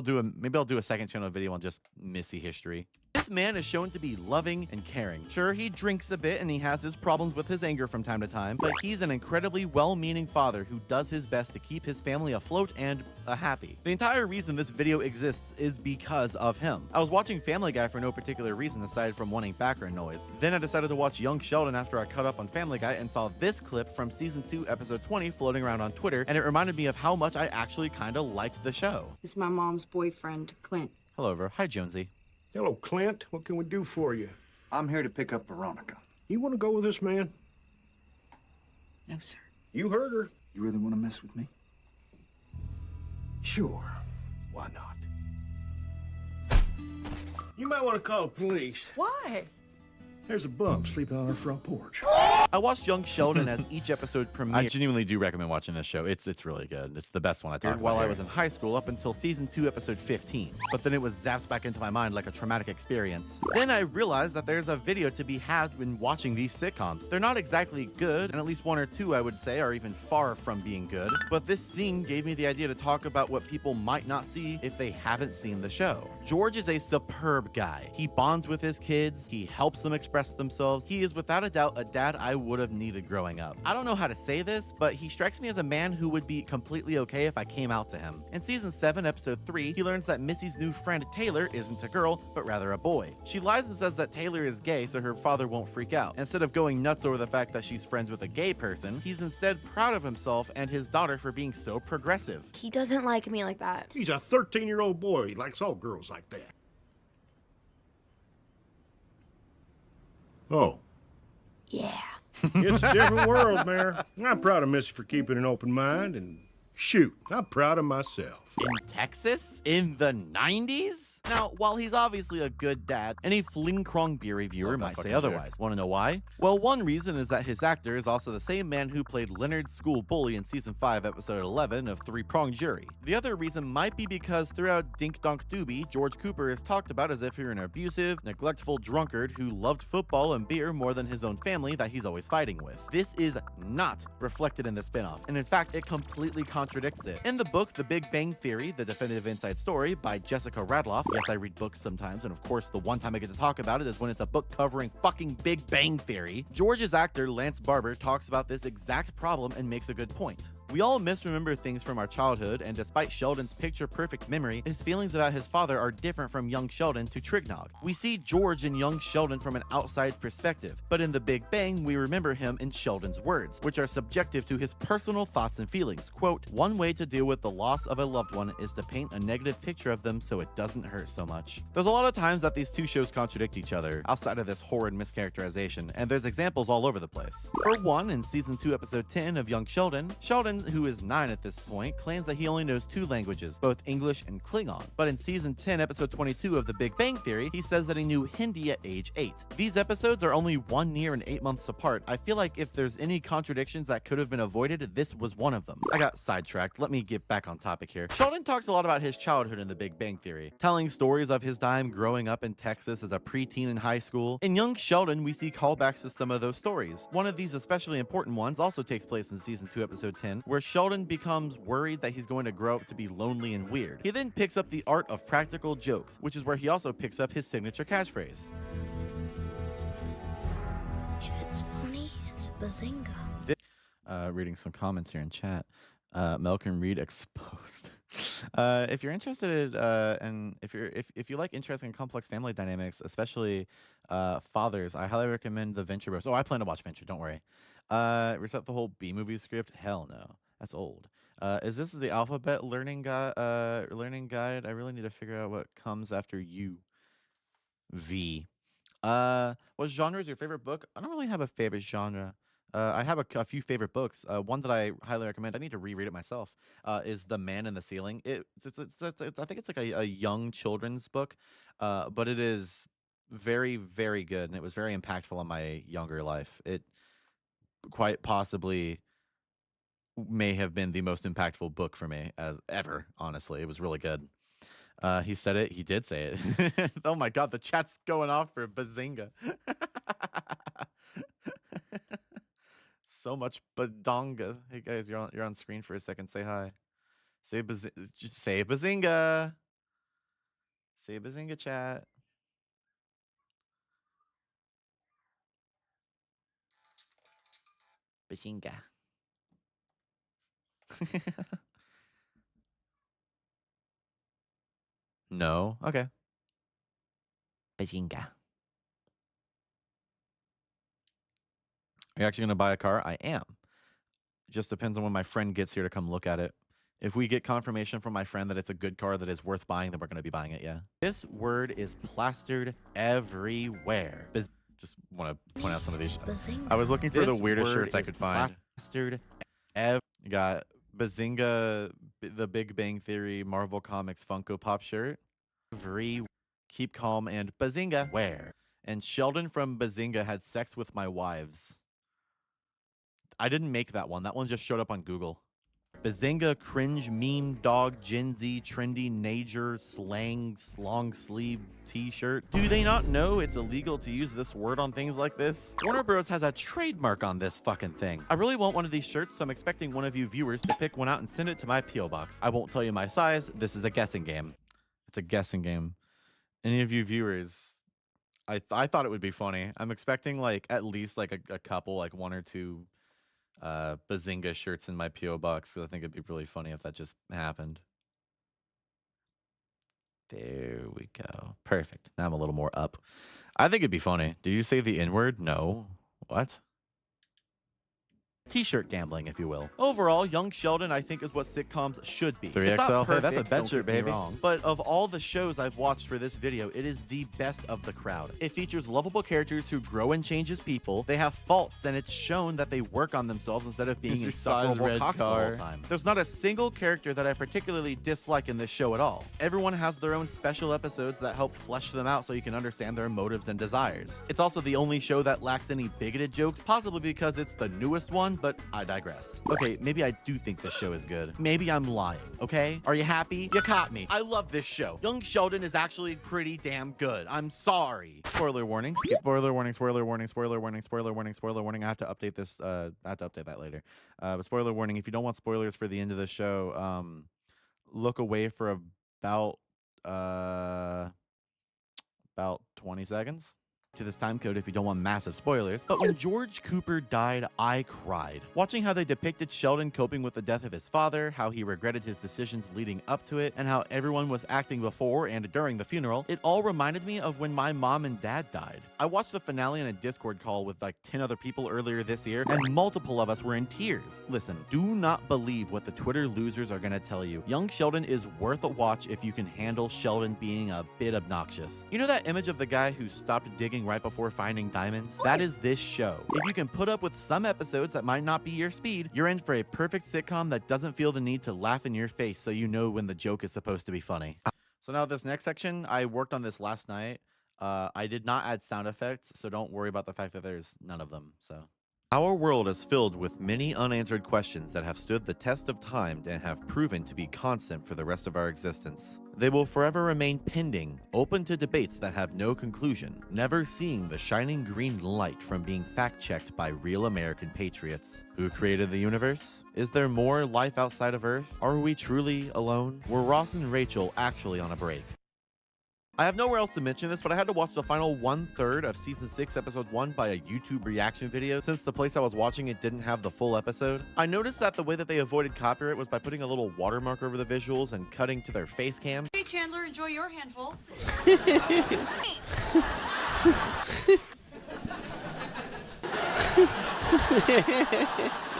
I'll do a second channel video on just Missy history. This man is shown to be loving and caring. Sure, he drinks a bit and he has his problems with his anger from time to time, but he's an incredibly well-meaning father who does his best to keep his family afloat and happy. The entire reason this video exists is because of him. I was watching Family Guy for no particular reason aside from wanting background noise. Then I decided to watch Young Sheldon after I caught up on Family Guy and saw this clip from season 2, episode 20 floating around on Twitter, and it reminded me of how much I actually kind of liked the show. This is my mom's boyfriend, Clint. Hello, Ver. Hi, Jonesy. Hello, Clint. What can we do for you? I'm here to pick up Veronica. You want to go with this man? No, sir. You heard her. You really want to mess with me? Sure. Why not? You might want to call the police. Why? There's a bum sleeping on our front porch. I watched Young Sheldon as each episode premiered. I genuinely do recommend watching this show. It's really good. It's the best one I talked about while I was in high school up until season 2, episode 15. But then it was zapped back into my mind like a traumatic experience. Then I realized that there's a video to be had when watching these sitcoms. They're not exactly good, and at least one or two I would say are even far from being good. But this scene gave me the idea to talk about what people might not see if they haven't seen the show. George is a superb guy. He bonds with his kids. He helps them express express themselves, he is without a doubt a dad I would have needed growing up. I don't know how to say this, but he strikes me as a man who would be completely okay if I came out to him. In season 7, episode 3, he learns that Missy's new friend Taylor isn't a girl, but rather a boy. She lies and says that Taylor is gay so her father won't freak out. Instead of going nuts over the fact that she's friends with a gay person, he's instead proud of himself and his daughter for being so progressive. He doesn't like me like that. He's a 13-year-old boy. He likes all girls like that. Oh. Yeah. It's a different world, Mayor. I'm proud of Missy for keeping an open mind, and shoot, I'm proud of myself. In Texas? In the 90s? Now, while he's obviously a good dad, any Fling Krong beer reviewer might say otherwise. Want to know why? Well, one reason is that his actor is also the same man who played Leonard's school bully in season 5, episode 11 of Three Prong Jury. The other reason might be because throughout Dink Donk Doobie, George Cooper is talked about as if you're an abusive, neglectful drunkard who loved football and beer more than his own family that he's always fighting with. This is not reflected in the spinoff, and in fact, it completely contradicts it. In the book, The Big Bang Theory, The Definitive Inside Story by Jessica Radloff. Yes, I read books sometimes, and of course, the one time I get to talk about it is when it's a book covering fucking Big Bang Theory. George's actor, Lance Barber, talks about this exact problem and makes a good point. We all misremember things from our childhood, and despite Sheldon's picture-perfect memory, his feelings about his father are different from young Sheldon to Trignog. We see George and young Sheldon from an outside perspective, but in The Big Bang, we remember him in Sheldon's words, which are subjective to his personal thoughts and feelings. Quote, "One way to deal with the loss of a loved one is to paint a negative picture of them so it doesn't hurt so much." There's a lot of times that these two shows contradict each other, outside of this horrid mischaracterization, and there's examples all over the place. For one, in season 2, episode 10 of Young Sheldon, Sheldon, who is 9 at this point, claims that he only knows 2 languages, both English and Klingon. But in season 10, episode 22 of The Big Bang Theory, he says that he knew Hindi at age 8. These episodes are only 1 year and 8 months apart. I feel like if there's any contradictions that could have been avoided, this was one of them. I got sidetracked. Let me get back on topic here. Sheldon talks a lot about his childhood in The Big Bang Theory, telling stories of his time growing up in Texas as a preteen in high school. In Young Sheldon, we see callbacks to some of those stories. One of these especially important ones also takes place in season 2, episode 10, where Sheldon becomes worried that he's going to grow up to be lonely and weird. He then picks up the art of practical jokes, which is where he also picks up his signature catchphrase. If it's funny, it's bazinga. Reading some comments here in chat. Mel can read Exposed. If you're interested, and if you like interesting complex family dynamics, especially fathers, I highly recommend the Venture Bros. Oh, I plan to watch Venture. Don't worry. Reset the whole B movie script. Hell no, that's old. Is this the alphabet learning guide? I really need to figure out what comes after U. V. What genre is your favorite book? I don't really have a favorite genre. I have a few favorite books. One that I highly recommend, I need to reread it myself, is The Man in the Ceiling. It's I think it's like a young children's book, but it is very, very good, and it was very impactful on my younger life. It quite possibly may have been the most impactful book for me as ever, honestly. It was really good. He said it. He did say it. Oh my God, the chat's going off for Bazinga. So much badonga. Hey guys, you're on screen for a second. Say hi. Say Bazinga. Say Bazinga, chat. Bazinga. No. Okay. Bazinga. Are you actually going to buy a car? I am. It just depends on when my friend gets here to come look at it. If we get confirmation from my friend that it's a good car that is worth buying, then we're going to be buying it, yeah. This word is plastered everywhere. Just want to point out some of these. I was looking for the weirdest shirts I could find. Plastered. You got Bazinga, The Big Bang Theory, Marvel Comics Funko Pop shirt. Keep calm and Bazinga. Where? And Sheldon from Bazinga had sex with my wives. I didn't make that one. That one just showed up on Google. Bazinga, cringe, meme, dog, Gen Z, trendy, nature, slang, long sleeve t-shirt. Do they not know it's illegal to use this word on things like this? Warner Bros. Has a trademark on this fucking thing. I really want one of these shirts, so I'm expecting one of you viewers to pick one out and send it to my P.O. box. I won't tell you my size. This is a guessing game. It's a guessing game. Any of you viewers, I thought it would be funny. I'm expecting like at least like a couple, like 1 or 2 Bazinga shirts in my PO box. I think it'd be really funny if that just happened. There we go. Perfect. Now I'm a little more up. I think it'd be funny. Did you say the N-word? No. What? T-shirt gambling, if you will. Overall, Young Sheldon, I think, is what sitcoms should be. 3XL? It's not Hey, that's a perfect, bet don't shirt, get me baby. wrong, but of all the shows I've watched for this video, it is the best of the crowd. It features lovable characters who grow and change as people. They have faults, and it's shown that they work on themselves instead of being Mr. insufferable Size Red cocks the Car. whole time. There's not a single character that I particularly dislike in this show at all. Everyone has their own special episodes that help flesh them out so you can understand their motives and desires. It's also the only show that lacks any bigoted jokes, possibly because it's the newest one, but I digress. Okay, maybe I do think this show is good. Maybe I'm lying, okay? Are you happy? You caught me. I love this show. Young Sheldon is actually pretty damn good. I'm sorry. Spoiler warning. Spoiler warning. Spoiler warning. Spoiler warning. Spoiler warning. Spoiler warning. I have to update this. I have to update that later. But spoiler warning. If you don't want spoilers for the end of the show, look away for about 20 seconds. To this time code if you don't want massive spoilers, but when George Cooper died, I cried. Watching how they depicted Sheldon coping with the death of his father, how he regretted his decisions leading up to it, and how everyone was acting before and during the funeral, it all reminded me of when my mom and dad died. I watched the finale in a Discord call with like 10 other people earlier this year, and multiple of us were in tears. Listen, do not believe what the Twitter losers are gonna tell you. Young Sheldon is worth a watch if you can handle Sheldon being a bit obnoxious. You know that image of the guy who stopped digging right before finding diamonds? That is this show. If you can put up with some episodes that might not be your speed, you're in for a perfect sitcom that doesn't feel the need to laugh in your face so you know when the joke is supposed to be funny. So now this next section, I worked on this last night. I did not add sound effects, so don't worry about the fact that there's none of them. So Our world is filled with many unanswered questions that have stood the test of time and have proven to be constant for the rest of our existence. They will forever remain pending, open to debates that have no conclusion, never seeing the shining green light from being fact-checked by real American patriots. Who created the universe? Is there more life outside of Earth? Are we truly alone? Were Ross and Rachel actually on a break? I have nowhere else to mention this, but I had to watch the final 1/3 of Season 6, Episode 1 by a YouTube reaction video since the place I was watching it didn't have the full episode. I noticed that the way that they avoided copyright was by putting a little watermark over the visuals and cutting to their face cam. Hey, Chandler, enjoy your handful.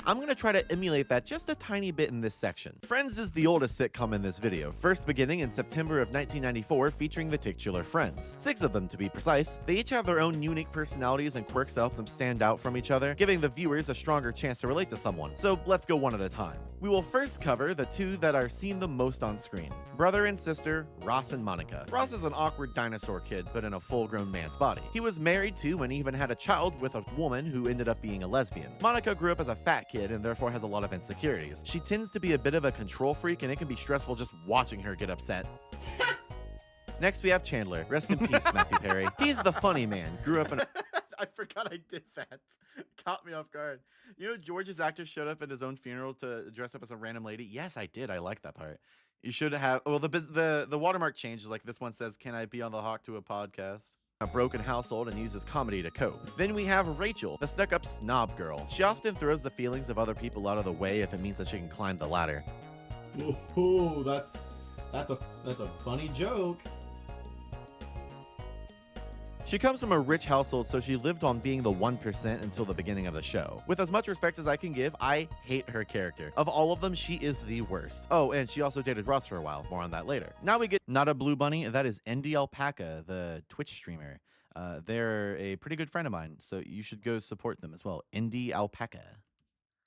I'm going to try to emulate that just a tiny bit in this section. Friends is the oldest sitcom in this video, first beginning in September of 1994 featuring the titular Friends. 6 of them to be precise. They each have their own unique personalities and quirks that help them stand out from each other, giving the viewers a stronger chance to relate to someone. So let's go one at a time. We will first cover the 2 that are seen the most on screen. Brother and sister, Ross and Monica. Ross is an awkward dinosaur kid, but in a full-grown man's body. He was married to and even had a child with a woman who ended up being a lesbian. Monica grew up as a fat kid and therefore has a lot of insecurities. She tends to be a bit of a control freak, and it can be stressful just watching her get upset. Next, we have Chandler. Rest in peace, Matthew Perry. He's the funny man. Grew up in a... I forgot I did that. Caught me off guard. You know, George's actor showed up at his own funeral to dress up as a random lady. Yes, I did. I like that part. You should have... Well, the watermark changes. Like, this one says, "Can I be on the Hawk to a podcast?" A broken household and uses comedy to cope. Then we have Rachel, the stuck-up snob girl. She often throws the feelings of other people out of the way if it means that she can climb the ladder. Ooh, that's a funny joke. She comes from a rich household, so she lived on being the 1% until the beginning of the show. With as much respect as I can give, I hate her character. Of all of them, she is the worst. Oh, and she also dated Ross for a while. More on that later. Now we get Not a Blue Bunny. That is Indie Alpaca, the Twitch streamer. They're a pretty good friend of mine, so you should go support them as well. Indie Alpaca.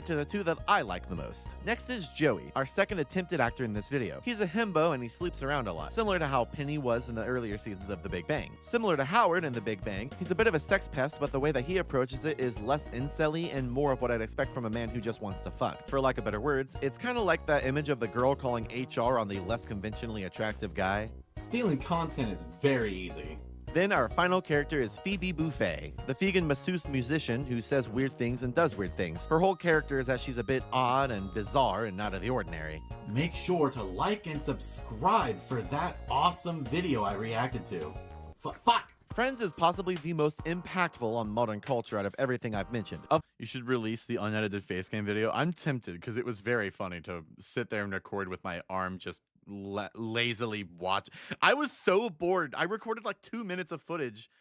To the 2 that I like the most. Next is Joey, our second attempted actor in this video. He's a himbo and he sleeps around a lot, similar to how Penny was in the earlier seasons of The Big Bang. Similar to Howard in The Big Bang, he's a bit of a sex pest, but the way that he approaches it is less incel-y and more of what I'd expect from a man who just wants to fuck. For lack of better words, it's kind of like that image of the girl calling HR on the less conventionally attractive guy. Stealing content is very easy. Then our final character is Phoebe Buffay, the vegan masseuse musician who says weird things and does weird things. Her whole character is that she's a bit odd and bizarre and not of the ordinary. Make sure to like and subscribe for that awesome video I reacted to. Fuck! Friends is possibly the most impactful on modern culture out of everything I've mentioned. You should release the unedited face cam video. I'm tempted because it was very funny to sit there and record with my arm just lazily watch. I was so bored. I recorded like 2 minutes of footage.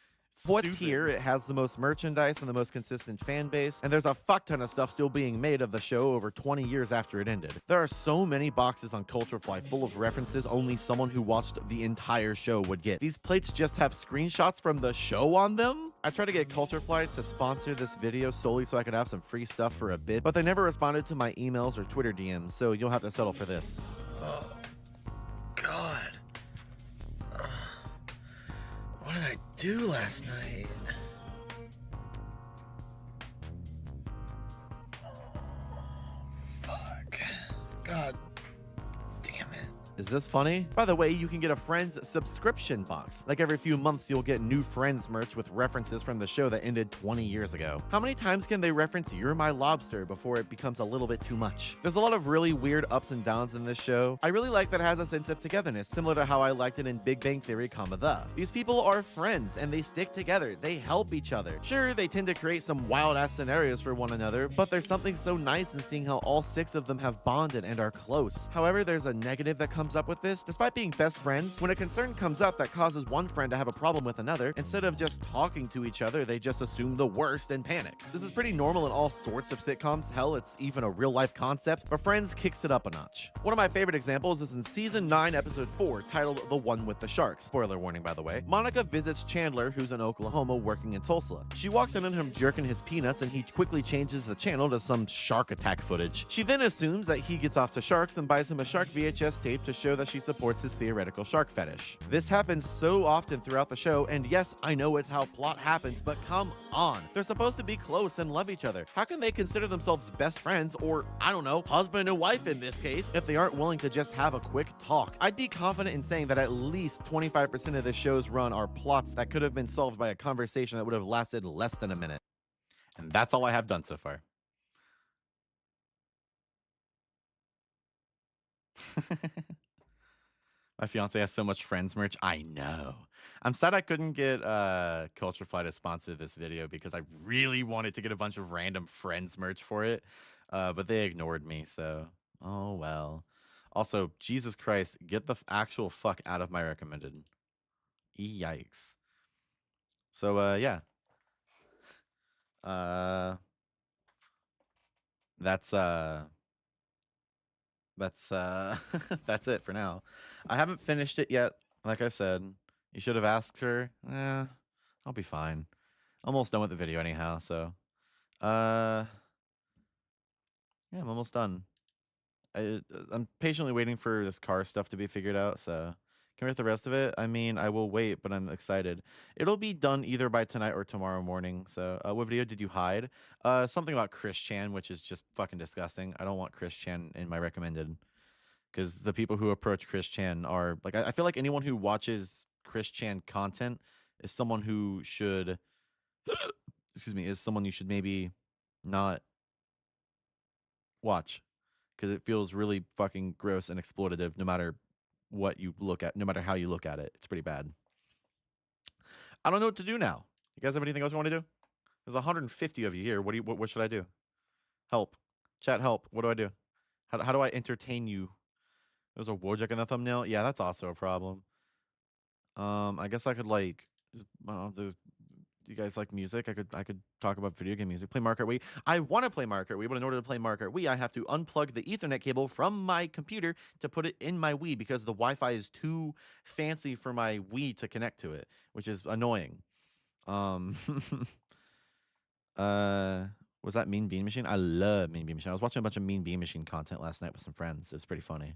What's Stupid. here, it has the most merchandise and the most consistent fan base, and there's a fuck ton of stuff still being made of the show over 20 years after it ended. There are so many boxes on Culturefly full of references only someone who watched the entire show would get. These plates just have screenshots from the show on them. I tried to get Culturefly to sponsor this video solely so I could have some free stuff for a bit, but they never responded to my emails or Twitter DMs, so you'll have to settle for this. Oh, God. What did I do last night? Fuck. God damn it. Is this funny? By the way, you can get a Friends subscription box. Like every few months, you'll get new Friends merch with references from the show that ended 20 years ago. How many times can they reference You're My Lobster before it becomes a little bit too much? There's a lot of really weird ups and downs in this show. I really like that it has a sense of togetherness, similar to how I liked it in Big Bang Theory, The. These people are friends, and they stick together. They help each other. Sure, they tend to create some wild-ass scenarios for one another, but there's something so nice in seeing how all 6 of them have bonded and are close. However, there's a negative that comes up with this. Despite being best friends, when a concern comes up that causes one friend to have a problem with another, instead of just talking to each other, they just assume the worst and panic. This is pretty normal in all sorts of sitcoms. Hell, it's even a real-life concept, but Friends kicks it up a notch. One of my favorite examples is in season 9, episode 4, titled The One with the Sharks. Spoiler warning, by the way. Monica visits Chandler, who's in Oklahoma working in Tulsa. She walks in on him jerking his peanuts, and he quickly changes the channel to some shark attack footage. She then assumes that he gets off to sharks and buys him a shark VHS tape to show that she supports his theoretical shark fetish. This happens so often throughout the show, and yes, I know it's how plot happens, but come on. They're supposed to be close and love each other. How can they consider themselves best friends, or, I don't know, husband and wife in this case, if they aren't willing to just have a quick talk? I'd be confident in saying that at least 25% of the show's run are plots that could have been solved by a conversation that would have lasted less than a minute. And that's all I have done so far. My fiance has so much Friends merch. I know. I'm sad I couldn't get Culturefly to sponsor this video because I really wanted to get a bunch of random Friends merch for it, but they ignored me, so oh well. Also, Jesus Christ, get the actual fuck out of my recommended. Yikes. So yeah. That's that's it for now. I haven't finished it yet. Like I said, you should have asked her. I'll be fine. Almost done with the video anyhow, so yeah, I'm almost done. I'm patiently waiting for this car stuff to be figured out, so can we get the rest of it? I mean, I will wait, but I'm excited. It'll be done either by tonight or tomorrow morning. So what video did you hide? Something about Chris Chan, which is just fucking disgusting. I don't want Chris Chan in my recommended, because the people who approach Chris Chan are like, I feel like anyone who watches Chris Chan content is someone who should excuse me, is someone you should maybe not watch, because it feels really fucking gross and exploitative no matter what you look at, no matter how you look at it. It's pretty bad. I don't know what to do now. You guys have anything else you want to do? There's 150 of you here. What should I do? Help. Chat, help. What do I do? How do I entertain you? There's a Wojak in the thumbnail. Yeah, that's also a problem. I guess I could like, I don't know, do you guys like music? I could talk about video game music. Play Mario Kart Wii. I want to play Mario Kart Wii, but in order to play Mario Kart Wii, I have to unplug the Ethernet cable from my computer to put it in my Wii because the Wi-Fi is too fancy for my Wii to connect to it, which is annoying. Was that Mean Bean Machine? I love Mean Bean Machine. I was watching a bunch of Mean Bean Machine content last night with some friends. It was pretty funny.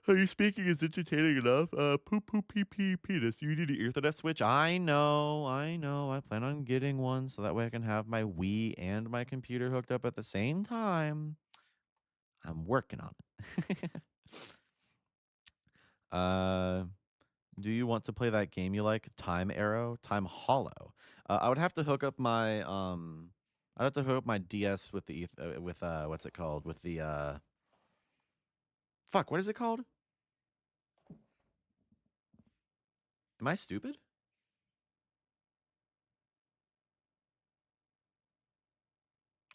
Are you speaking is entertaining enough? Poop poop pee pee penis. You need an Ethernet switch. I know. I plan on getting one so that way I can have my Wii and my computer hooked up at the same time. I'm working on it. Do you want to play that game you like? Time Arrow? Time Hollow. I would have to hook up my I'd have to hook up my DS with the what's it called? With the fuck, what is it called? Am I stupid?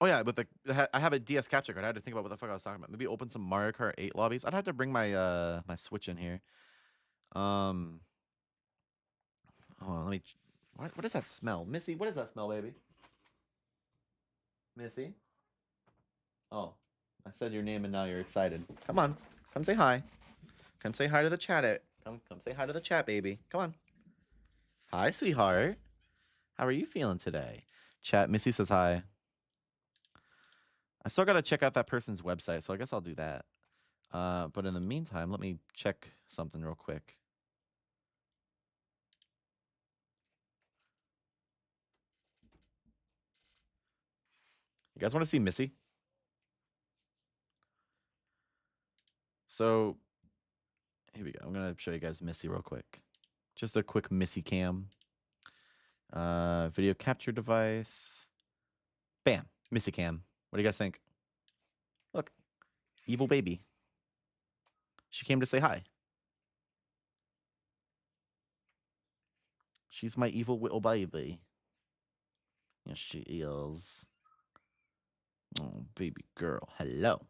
Oh yeah, but I have a DS capture card. I had to think about what the fuck I was talking about. Maybe open some Mario Kart 8 lobbies. I'd have to bring my my Switch in here. Hold on, let me. What does that smell, Missy? What does that smell, baby? Missy. Oh, I said your name and now you're excited. Come on, come say hi. Come say hi to the chat. Come say hi to the chat, baby. Come on. Hi, sweetheart. How are you feeling today? Chat. Missy says hi. I still got to check out that person's website, so I guess I'll do that. But in the meantime, let me check something real quick. You guys want to see Missy? So, here we go. I'm going to show you guys Missy real quick. Just a quick Missy cam. Video capture device. Bam. Missy cam. What do you guys think? Look. Evil baby. She came to say hi. She's my evil little baby. Yes, she is. Oh, baby girl. Hello.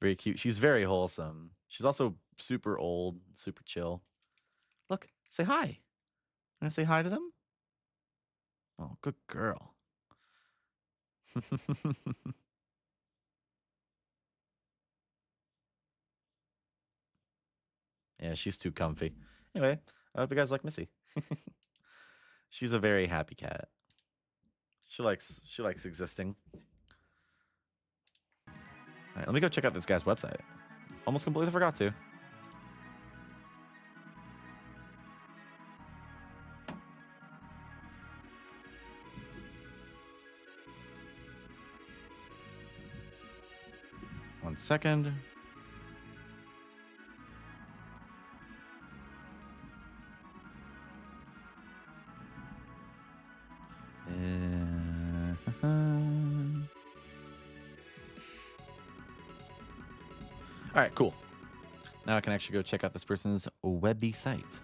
Very cute. She's very wholesome. She's also super old, super chill. Look, say hi. Can I say hi to them? Oh, good girl. Yeah, she's too comfy. Anyway, I hope you guys like Missy. She's a very happy cat. She likes existing. All right, let me go check out this guy's website. Almost completely forgot to. One second. All right, cool. Now I can actually go check out this person's webby site.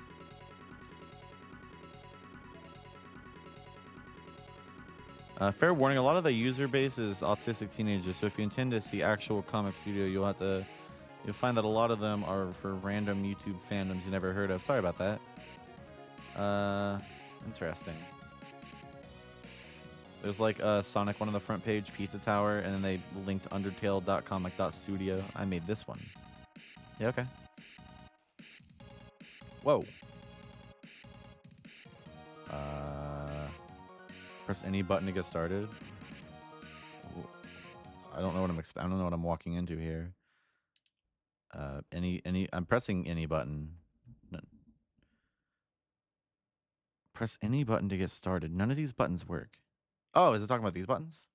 Fair warning, a lot of the user base is autistic teenagers, so if you intend to see actual comic studio, you'll find that a lot of them are for random YouTube fandoms you never heard of. Sorry about that. Interesting. There's like Sonic one on the front page, Pizza Tower, and then they linked undertale.comic.studio. I made this one. Yeah, okay. Whoa. Press any button to get started. I don't know what I don't know what I'm walking into here. I'm pressing any button. No. Press any button to get started. None of these buttons work. Oh, is it talking about these buttons?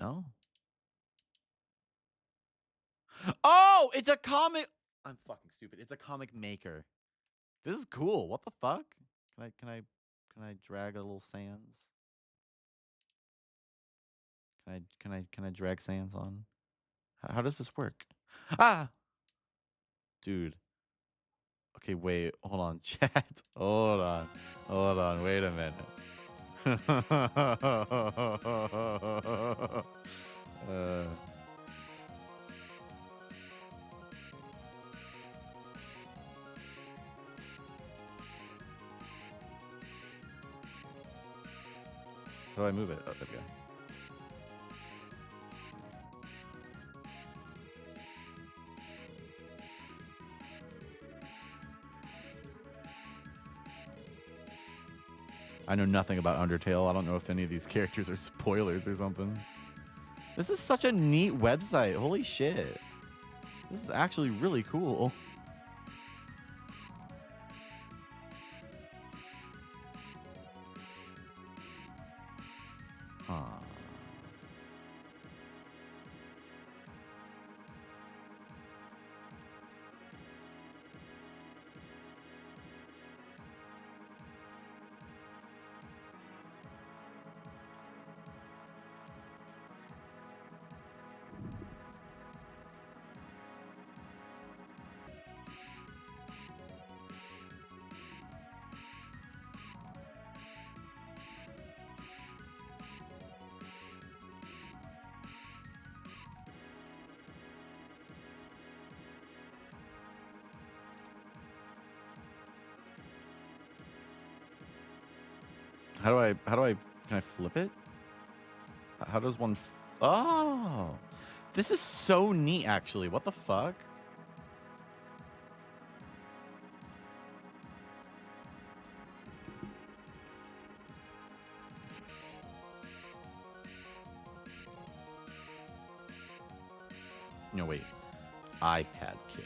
No. Oh, it's a comic. I'm fucking stupid. It's a comic maker. This is cool. What the fuck? Can I drag a little Sans? Can I drag Sans on? How does this work? Ah, dude. Okay, wait. Hold on, chat. Hold on. Wait a minute. How do I move it? Oh, there we go. I know nothing about Undertale. I don't know if any of these characters are spoilers or something. This is such a neat website. Holy shit. This is actually really cool. Huh. Can I flip it? How does one? Oh, this is so neat, actually. What the fuck? No, wait. iPad Kid.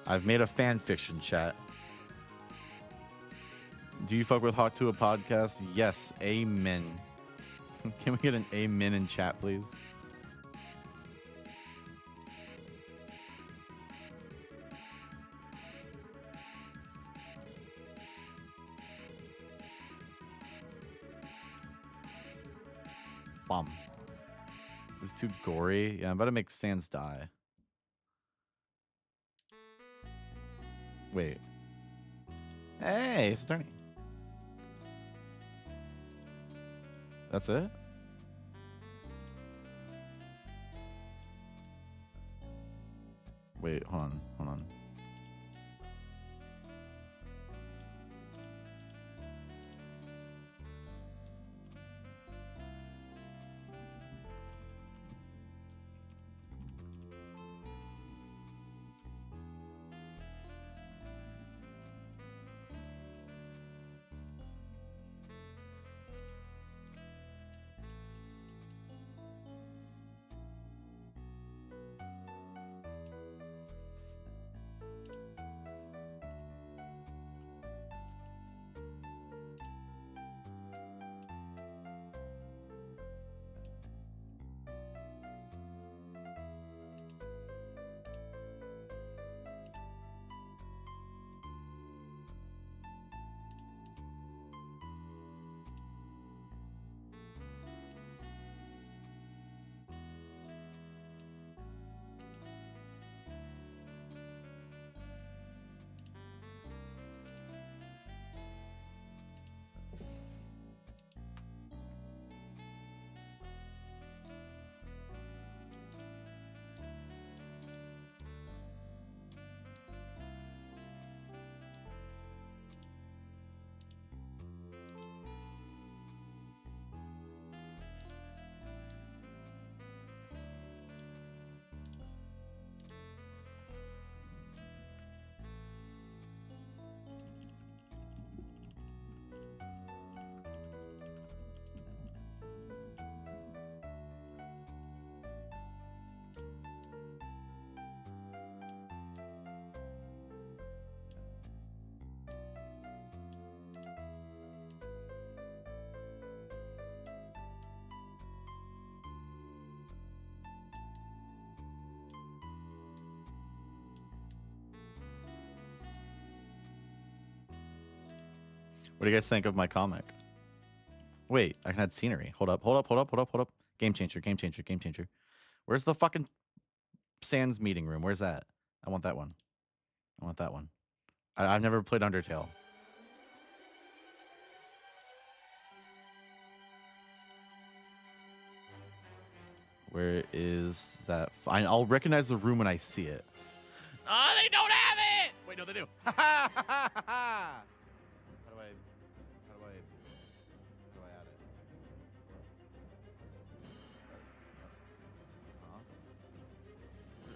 I've made a fan fiction, chat. Do you fuck with Hawk to a podcast? Yes. Amen. Can we get an amen in chat, please? Bomb. This is too gory. Yeah, I'm about to make Sans die. Wait. Hey, it's turning. That's it? Wait, hold on. What do you guys think of my comic? Wait, I can add scenery. Hold up. Game changer. Where's the fucking Sans meeting room? Where's that? I want that one. I've never played Undertale. Where is that? Fine, I'll recognize the room when I see it. Oh, they don't have it! Wait, no, they do. How do I add it? Huh?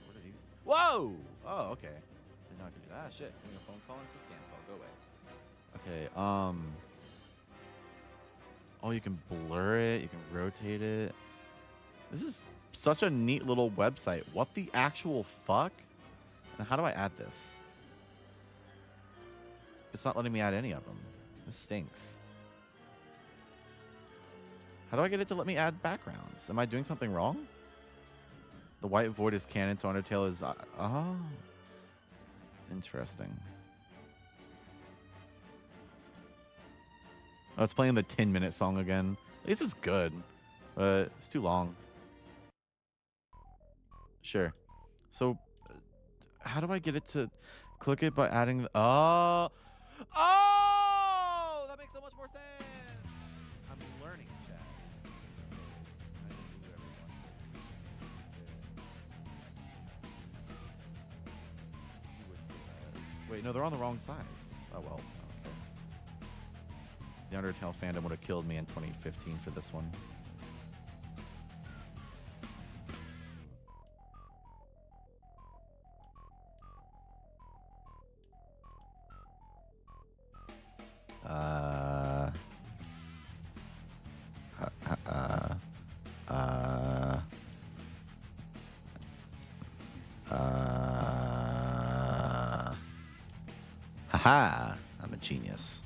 What are these? Whoa! Oh, okay. Did not do that. Shit. Getting a phone call and it's a scam call. Go away. Okay. Oh, you can blur it. You can rotate it. This is such a neat little website. What the actual fuck? And how do I add this? It's not letting me add any of them. This stinks. How do I get it to let me add backgrounds? Am I doing something wrong? The white void is canon, so Undertale is... oh. Interesting. Oh, it's playing the 10-minute song again. At least it's good, but it's too long. Sure. So, how do I get it to click it by adding the... Oh! Oh! That makes so much more sense! I'm learning, chat. Wait, no, they're on the wrong sides. Oh well. The Undertale fandom would have killed me in 2015 for this one. Haha, I'm a genius.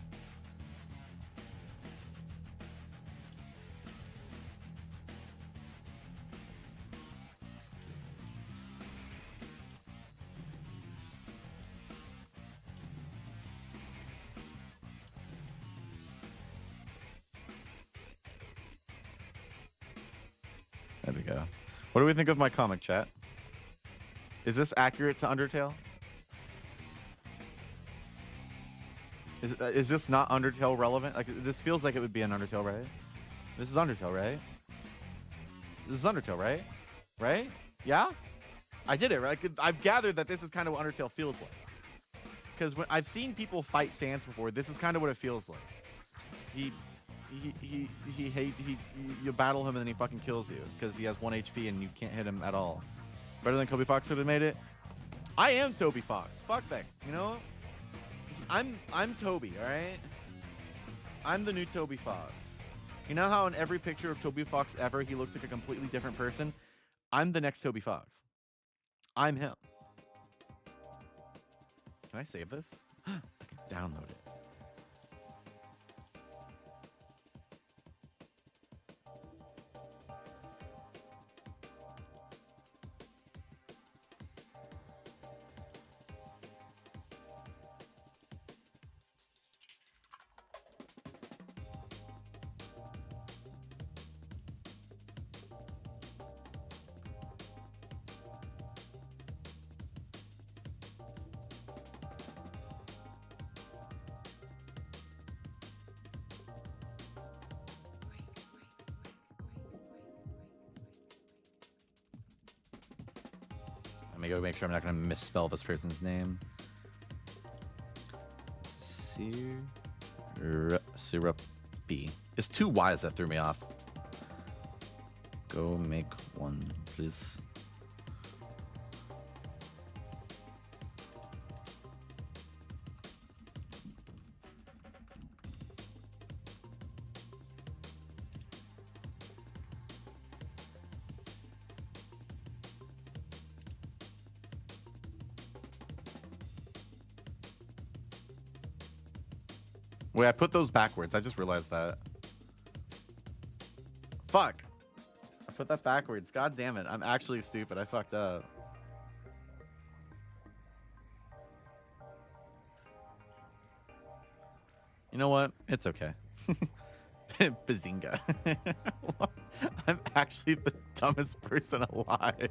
There we go. What do we think of my comic, chat? Is this accurate to Undertale? Is this not Undertale relevant? Like, this feels like it would be an Undertale, right? This is Undertale, right? This is Undertale, right? Right? Yeah? I did it, right? I've gathered that this is kind of what Undertale feels like. Because when I've seen people fight Sans before, this is kind of what it feels like. You battle him and then he fucking kills you because he has 1 HP and you can't hit him at all. Better than Toby Fox would have made it. I am Toby Fox. Fuck that. You know? I'm Toby, all right? I'm the new Toby Fox. You know how in every picture of Toby Fox ever, he looks like a completely different person? I'm the next Toby Fox. I'm him. Can I save this? I can download it. Let me go make sure I'm not going to misspell this person's name. Syrupy. It's 2 Y's that threw me off. Go make one, please. Wait, I put those backwards. I just realized that. Fuck. I put that backwards. God damn it. I'm actually stupid. I fucked up. You know what? It's okay. Bazinga. I'm actually the dumbest person alive.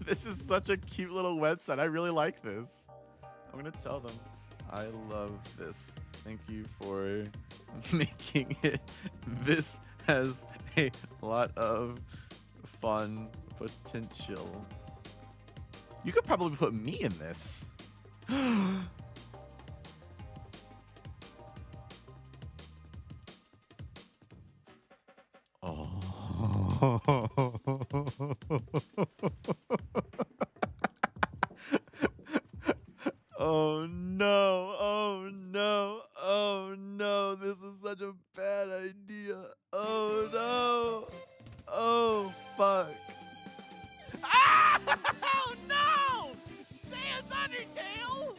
This is such a cute little website. I really like this. I'm gonna tell them. I love this. Thank you for making it. This has a lot of fun potential. You could probably put me in this. Oh. Oh no, oh no, oh no, this is such a bad idea. Oh no, oh fuck. Ah! Oh no! Sans Undertale!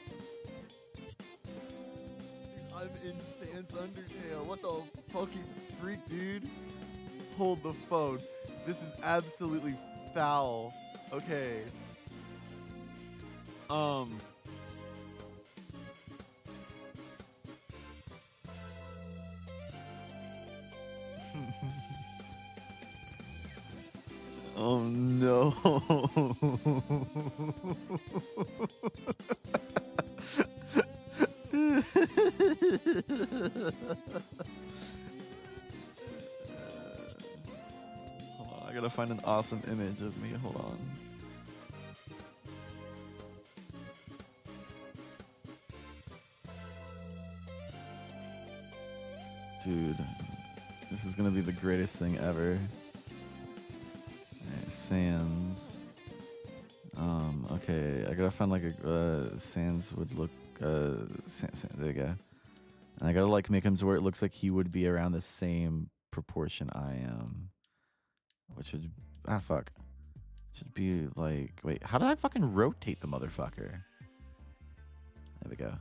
I'm in Sans Undertale. What the fucking freak, dude? Hold the phone. This is absolutely foul. Okay. Oh no. Hold on, I gotta find an awesome image of me. Hold on. Dude, this is gonna be the greatest thing ever. Alright, Sans. Okay, I gotta find like a Sans would look there you go. And I gotta like make him to where it looks like he would be around the same proportion I am. Which would fuck. Should be like, wait, how did I fucking rotate the motherfucker? There we go.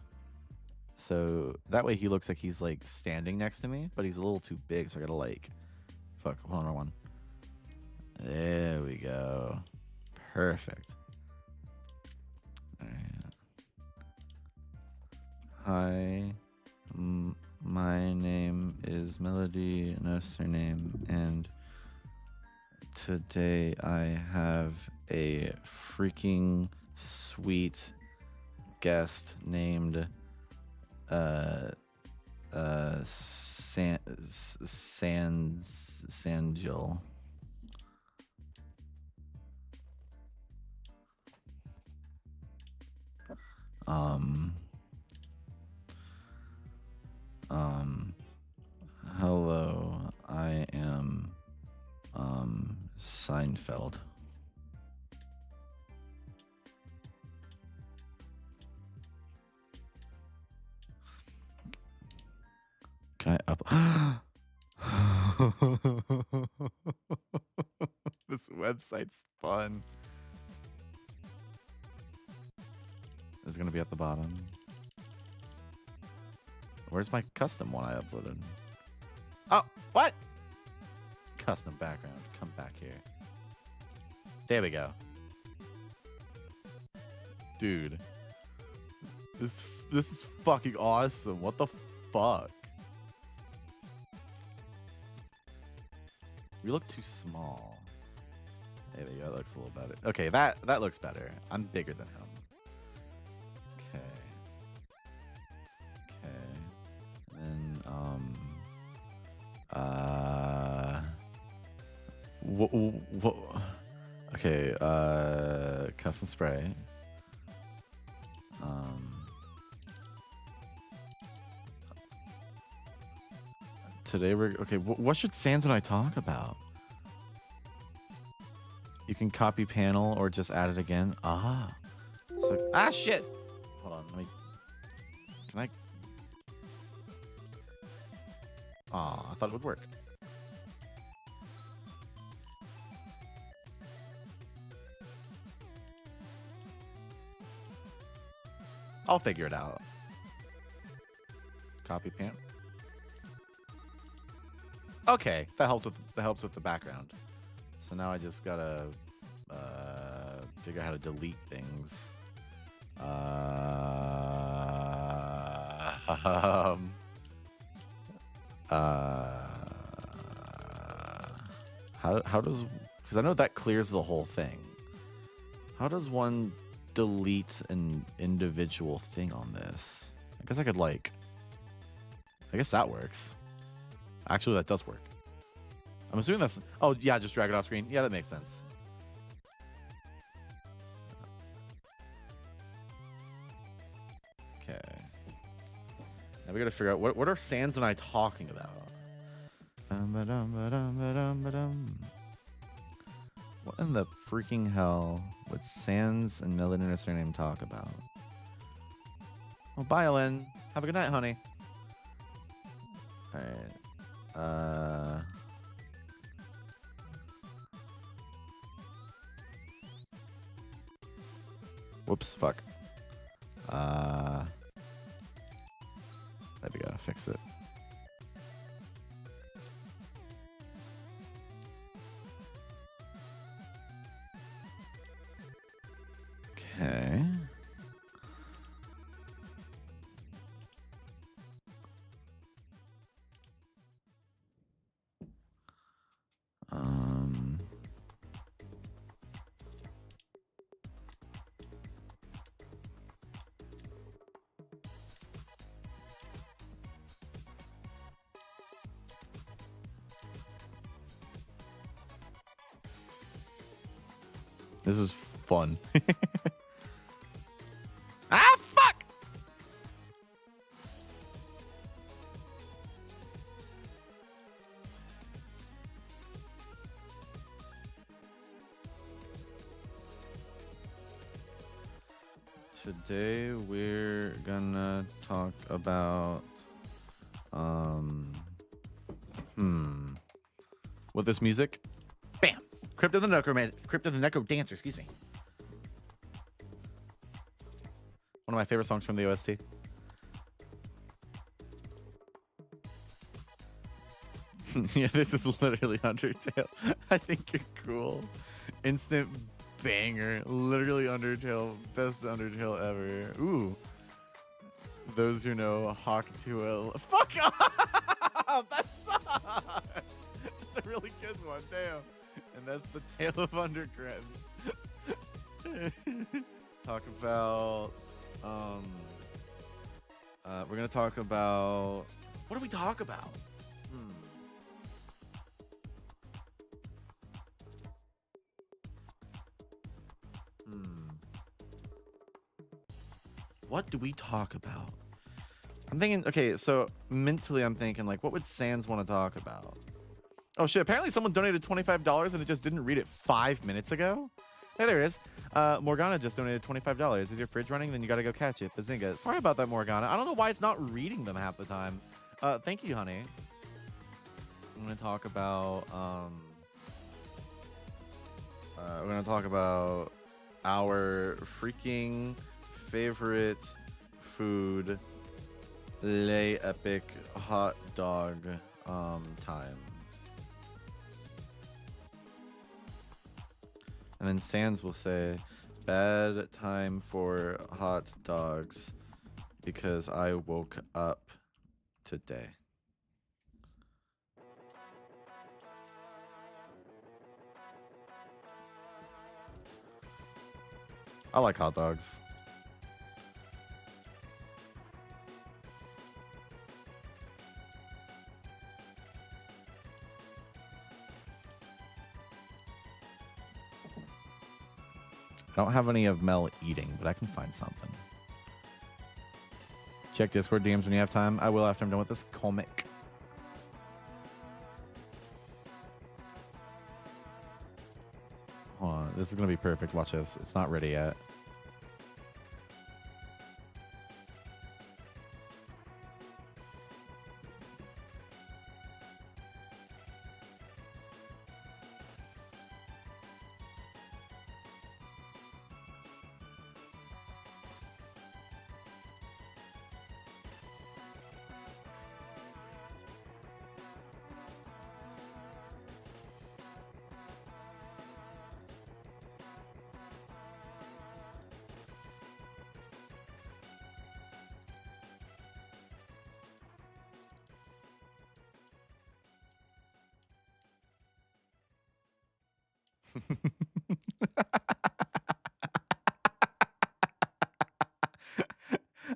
So that way he looks like he's like standing next to me, but he's a little too big, so I gotta like, fuck, hold on one. There we go. Perfect. Alright. Hi, my name is Melody, no surname, and today I have a freaking sweet guest named Sandil. Hello, I am Seinfeld. Can I up? This website's fun. It's gonna be at the bottom. Where's my custom one I uploaded? Oh, what? Custom background. Come back here. There we go. Dude. This is fucking awesome. What the fuck? We look too small. There we go. That looks a little better. Okay, that looks better. I'm bigger than him. Okay. Okay. And then what? Okay. Custom spray. Today we're okay. What should Sans and I talk about? You can copy panel or just add it again. Ah. So, shit. Hold on. Let me. Can I? I thought it would work. I'll figure it out. Copy panel. Okay, that helps with the background. So now I just gotta figure out how to delete things. How does, because I know that clears the whole thing. How does one delete an individual thing on this? I guess I could like. I guess that works. Actually, that does work. I'm assuming that's... Oh, yeah, just drag it off screen. Yeah, that makes sense. Okay. Now we gotta figure out... What are Sans and I talking about? What in the freaking hell would Sans and Melody and her surname talk about? Oh, bye, Ellen. Have a good night, honey. Alright. Whoops, fuck. There we go, fix it. Okay. This is fun. Fuck! Today we're gonna talk about with this music. Bam! Crypt of the Necro Dancer, excuse me. One of my favorite songs from the OST. Yeah, this is literally Undertale. I think you're cool. Instant banger. Literally Undertale. Best Undertale ever. Ooh. Those who know Hawk 2L. Fuck off! That sucks! That's a really good one. Damn. And that's the Tale of Undercred. Talk about... we're gonna talk about... What do we talk about? What do we talk about? I'm thinking, okay, so mentally I'm thinking, like, what would Sans want to talk about? Oh shit, apparently someone donated $25 and it just didn't read it 5 minutes ago. Hey, there it is. Morgana just donated $25. Is your fridge running? Then you gotta go catch it. Bazinga. Sorry about that, Morgana. I don't know why it's not reading them half the time. Thank you, honey. I'm gonna talk about, we're gonna talk about our freaking favorite food, lay epic hot dog time. And then Sans will say, bad time for hot dogs because I woke up today. I like hot dogs. I don't have any of Mel eating, but I can find something. Check Discord DMs when you have time. I will after I'm done with this comic. Hold on. This is going to be perfect. Watch this. It's not ready yet.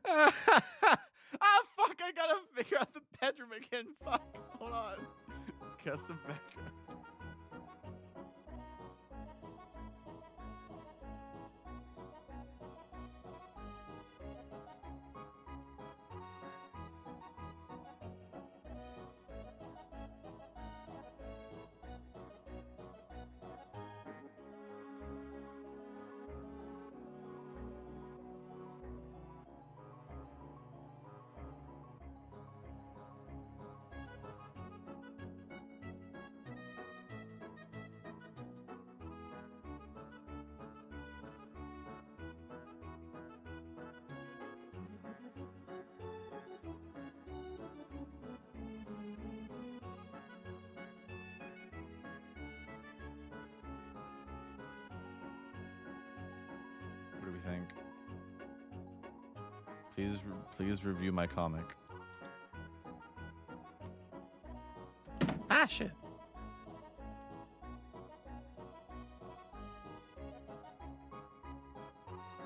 Ah, fuck, I gotta figure out the bedroom again. Fuck, hold on. Custom background. What do we think? Please review my comic. Ah, shit.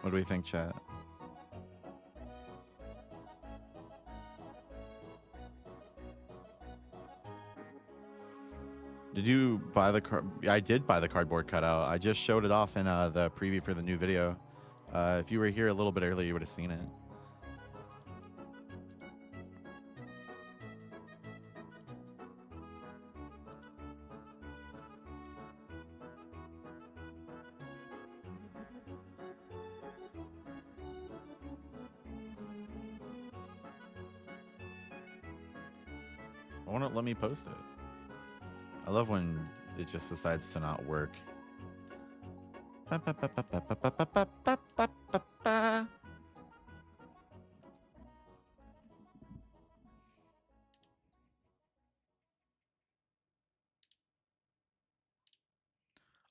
What do we think, chat? Did you buy the card? I did buy the cardboard cutout. I just showed it off in the preview for the new video. If you were here a little bit earlier, you would have seen it. Why won't it let me post it? I love when it just decides to not work.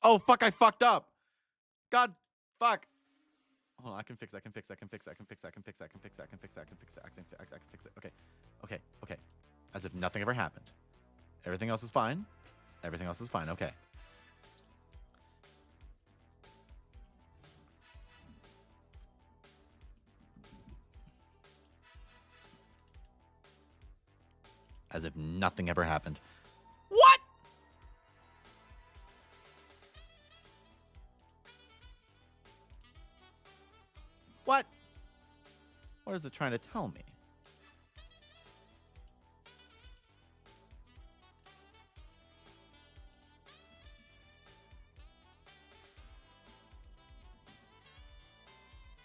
Oh, fuck, I fucked up. God, fuck. Hold on, I can fix it. Okay. Okay. As if nothing ever happened. Everything else is fine. Okay. As if nothing ever happened. What? What? What is it trying to tell me?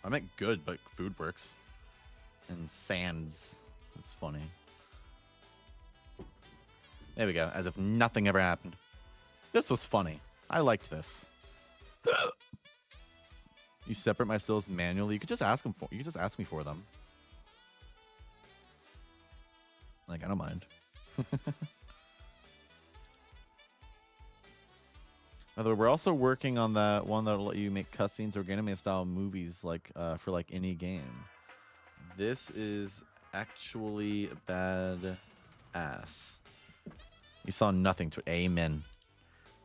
I meant good, but food works. And sands. That's funny. There we go. As if nothing ever happened. This was funny. I liked this. You separate my stills manually. You could just ask them for. You could just ask me for them. Like, I don't mind. By the way, we're also working on that one that'll let you make cutscenes or anime style movies, like for like any game. This is actually bad ass. You saw nothing to amen.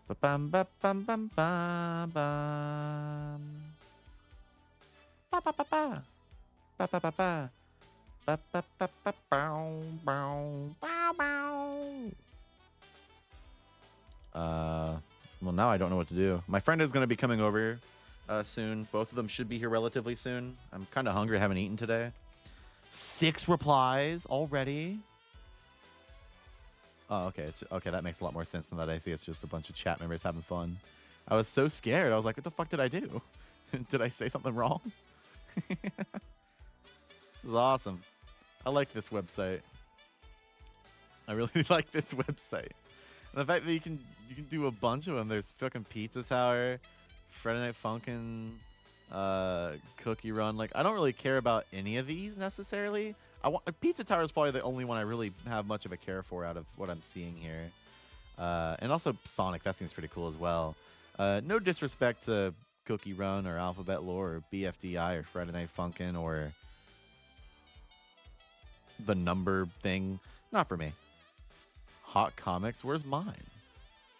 Ba-bam, ba-bam, bam, bam, bam. Ba-ba-ba-ba. Ba-ba-ba-ba. Ba-ba-ba-ba. Bow, bow, bow, bow. Well, now I don't know what to do. My friend is going to be coming over soon. Both of them should be here relatively soon. I'm kind of hungry. I haven't eaten today. 6 replies already. Oh, okay. Okay, that makes a lot more sense than that. I see it's just a bunch of chat members having fun. I was so scared. I was like, what the fuck did I do? Did I say something wrong? This is awesome. I like this website. I really like this website. And the fact that you can do a bunch of them. There's fucking Pizza Tower, Friday Night Funkin', Cookie Run. Like, I don't really care about any of these necessarily. Pizza Tower is probably the only one I really have much of a care for out of what I'm seeing here. And also Sonic, that seems pretty cool as well. No disrespect to Cookie Run or Alphabet Lore or BFDI or Friday Night Funkin' or the number thing. Not for me. Hot Comics, where's mine?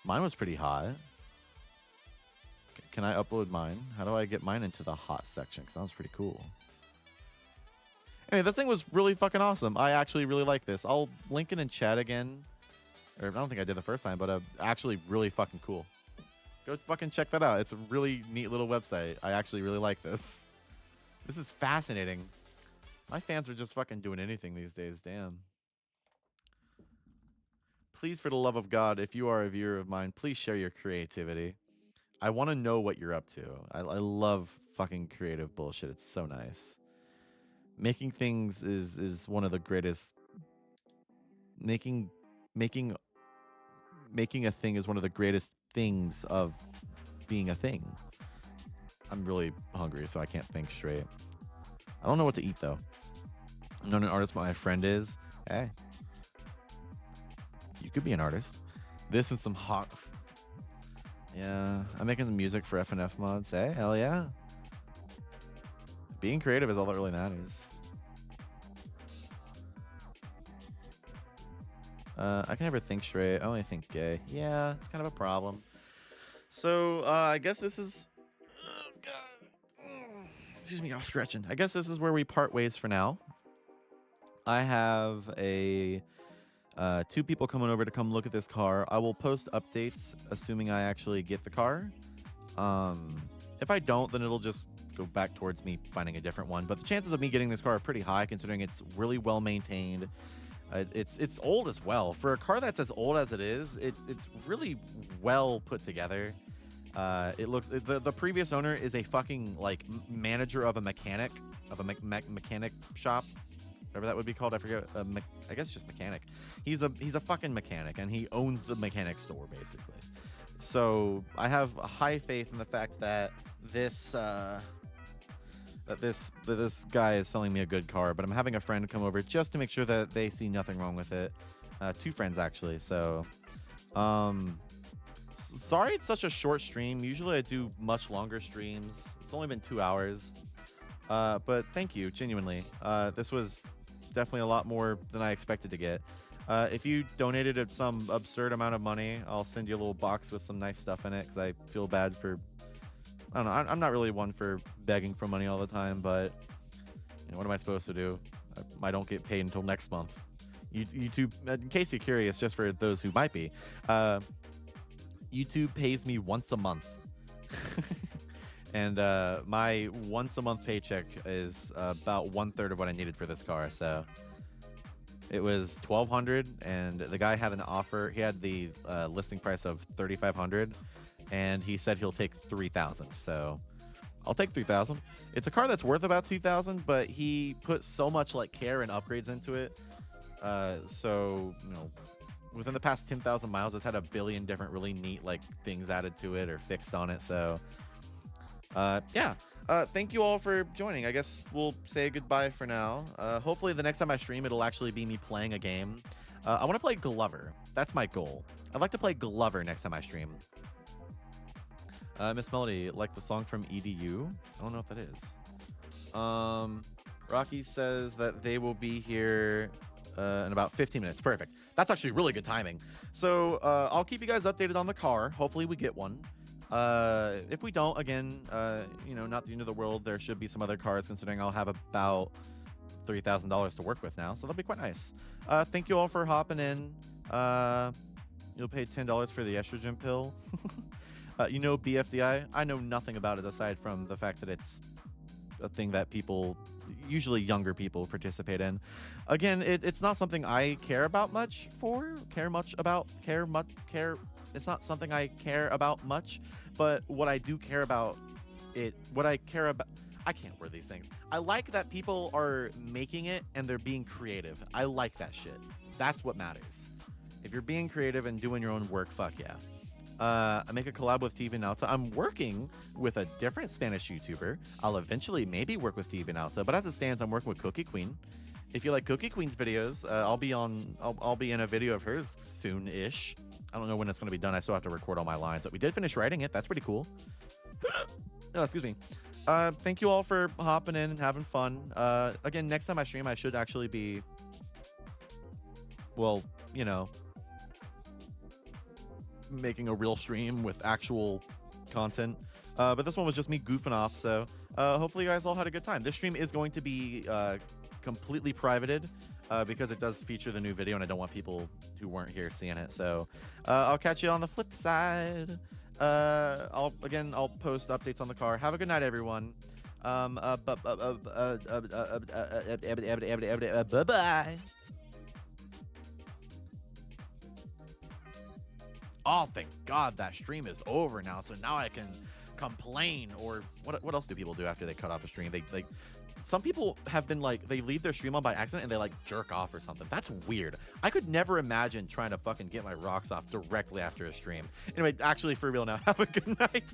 Mine was pretty hot. Can I upload mine? How do I get mine into the hot section? Because that was pretty cool. Anyway, this thing was really fucking awesome. I actually really like this. I'll link it in chat again. Or I don't think I did the first time, but actually really fucking cool. Go fucking check that out. It's a really neat little website. I actually really like this. This is fascinating. My fans are just fucking doing anything these days. Damn. Please, for the love of God, if you are a viewer of mine, please share your creativity. I want to know what you're up to. I love fucking creative bullshit. It's so nice. Making things is one of the greatest. Making a thing is one of the greatest things of being a thing. I'm really hungry, so I can't think straight. I don't know what to eat though. I'm not an artist, but my friend is. Hey. You could be an artist. This is some hot. Yeah, I'm making the music for FNF mods. Hey, hell yeah. Being creative is all that really matters. I can never think straight. I only think gay. Yeah, it's kind of a problem. So, I guess this is... Oh, God. Excuse me, I was stretching. I guess this is where we part ways for now. I have a... 2 people coming over to come look at this car. I will post updates, assuming I actually get the car. If I don't, then it'll just go back towards me finding a different one. But the chances of me getting this car are pretty high, considering it's really well maintained. It's old as well. For a car that's as old as it is, it's really well put together. It looks the previous owner is a fucking like manager of a mechanic mechanic shop. whatever that would be called. I forget. I guess just mechanic. He's a fucking mechanic, and he owns the mechanic store basically. So I have a high faith in the fact that this this guy is selling me a good car. But I'm having a friend come over just to make sure that they see nothing wrong with it. 2 friends actually. So sorry it's such a short stream. Usually I do much longer streams. It's only been 2 hours. But thank you, genuinely. This was definitely a lot more than I expected to get. If you donated some absurd amount of money, I'll send you a little box with some nice stuff in it, because I feel bad for... I don't know, I'm not really one for begging for money all the time, but you know, what am I supposed to do? I don't get paid until next month. YouTube, in case you're curious, just for those who might be, YouTube pays me once a month. And my once a month paycheck is about 1/3 of what I needed for this car. So it was $1,200, and the guy had an offer. He had the listing price of $3,500, and he said he'll take $3,000. So I'll take $3,000. It's a car that's worth about $2,000, but he put so much like care and upgrades into it. So you know, within the past 10,000 miles, it's had a billion different really neat like things added to it or fixed on it. So yeah. Thank you all for joining. I guess we'll say goodbye for now. Hopefully the next time I stream, it'll actually be me playing a game. I want to play Glover. That's my goal. I'd like to play Glover next time I stream. Miss Melody, like the song from EDU? I don't know what that is. Rocky says that they will be here in about 15 minutes. Perfect. That's actually really good timing. So I'll keep you guys updated on the car. Hopefully we get one. If we don't, again, you know, not the end of the world. There should be some other cars, considering I'll have about $3,000 to work with now, so that'll be quite nice. Thank you all for hopping in. You'll pay $10 for the estrogen pill. You know BFDI? I know nothing about it aside from the fact that it's a thing that people, usually younger people, participate in. Again, it's not something I care about much for. It's not something I care about much, but what I do care about I can't word these things. I like that people are making it and they're being creative. I like that shit. That's what matters. If you're being creative and doing your own work, fuck yeah. I make a collab with TV Nauta. I'm working with a different Spanish YouTuber. I'll eventually maybe work with TV Nauta, but as it stands, I'm working with Cookie Queen. If you like Cookie Queen's videos, I'll be in a video of hers soon-ish. I don't know when it's going to be done. I still have to record all my lines, but we did finish writing it. That's pretty cool. Oh, excuse me. Thank you all for hopping in and having fun. Again, next time I stream, I should actually be, well, you know, making a real stream with actual content. But this one was just me goofing off, so hopefully you guys all had a good time. This stream is going to be completely privated because it does feature the new video, and I don't want people who weren't here seeing it. So I'll catch you on the flip side. I'll post updates on the car. Have a good night, everyone. Bye-bye. Oh, thank God that stream is over now. So now I can complain. Or what else do people do after they cut off a stream? They some people have been like, they leave their stream on by accident and they like jerk off or something. That's weird. I could never imagine trying to fucking get my rocks off directly after a stream. Anyway, actually, for real now, have a good night.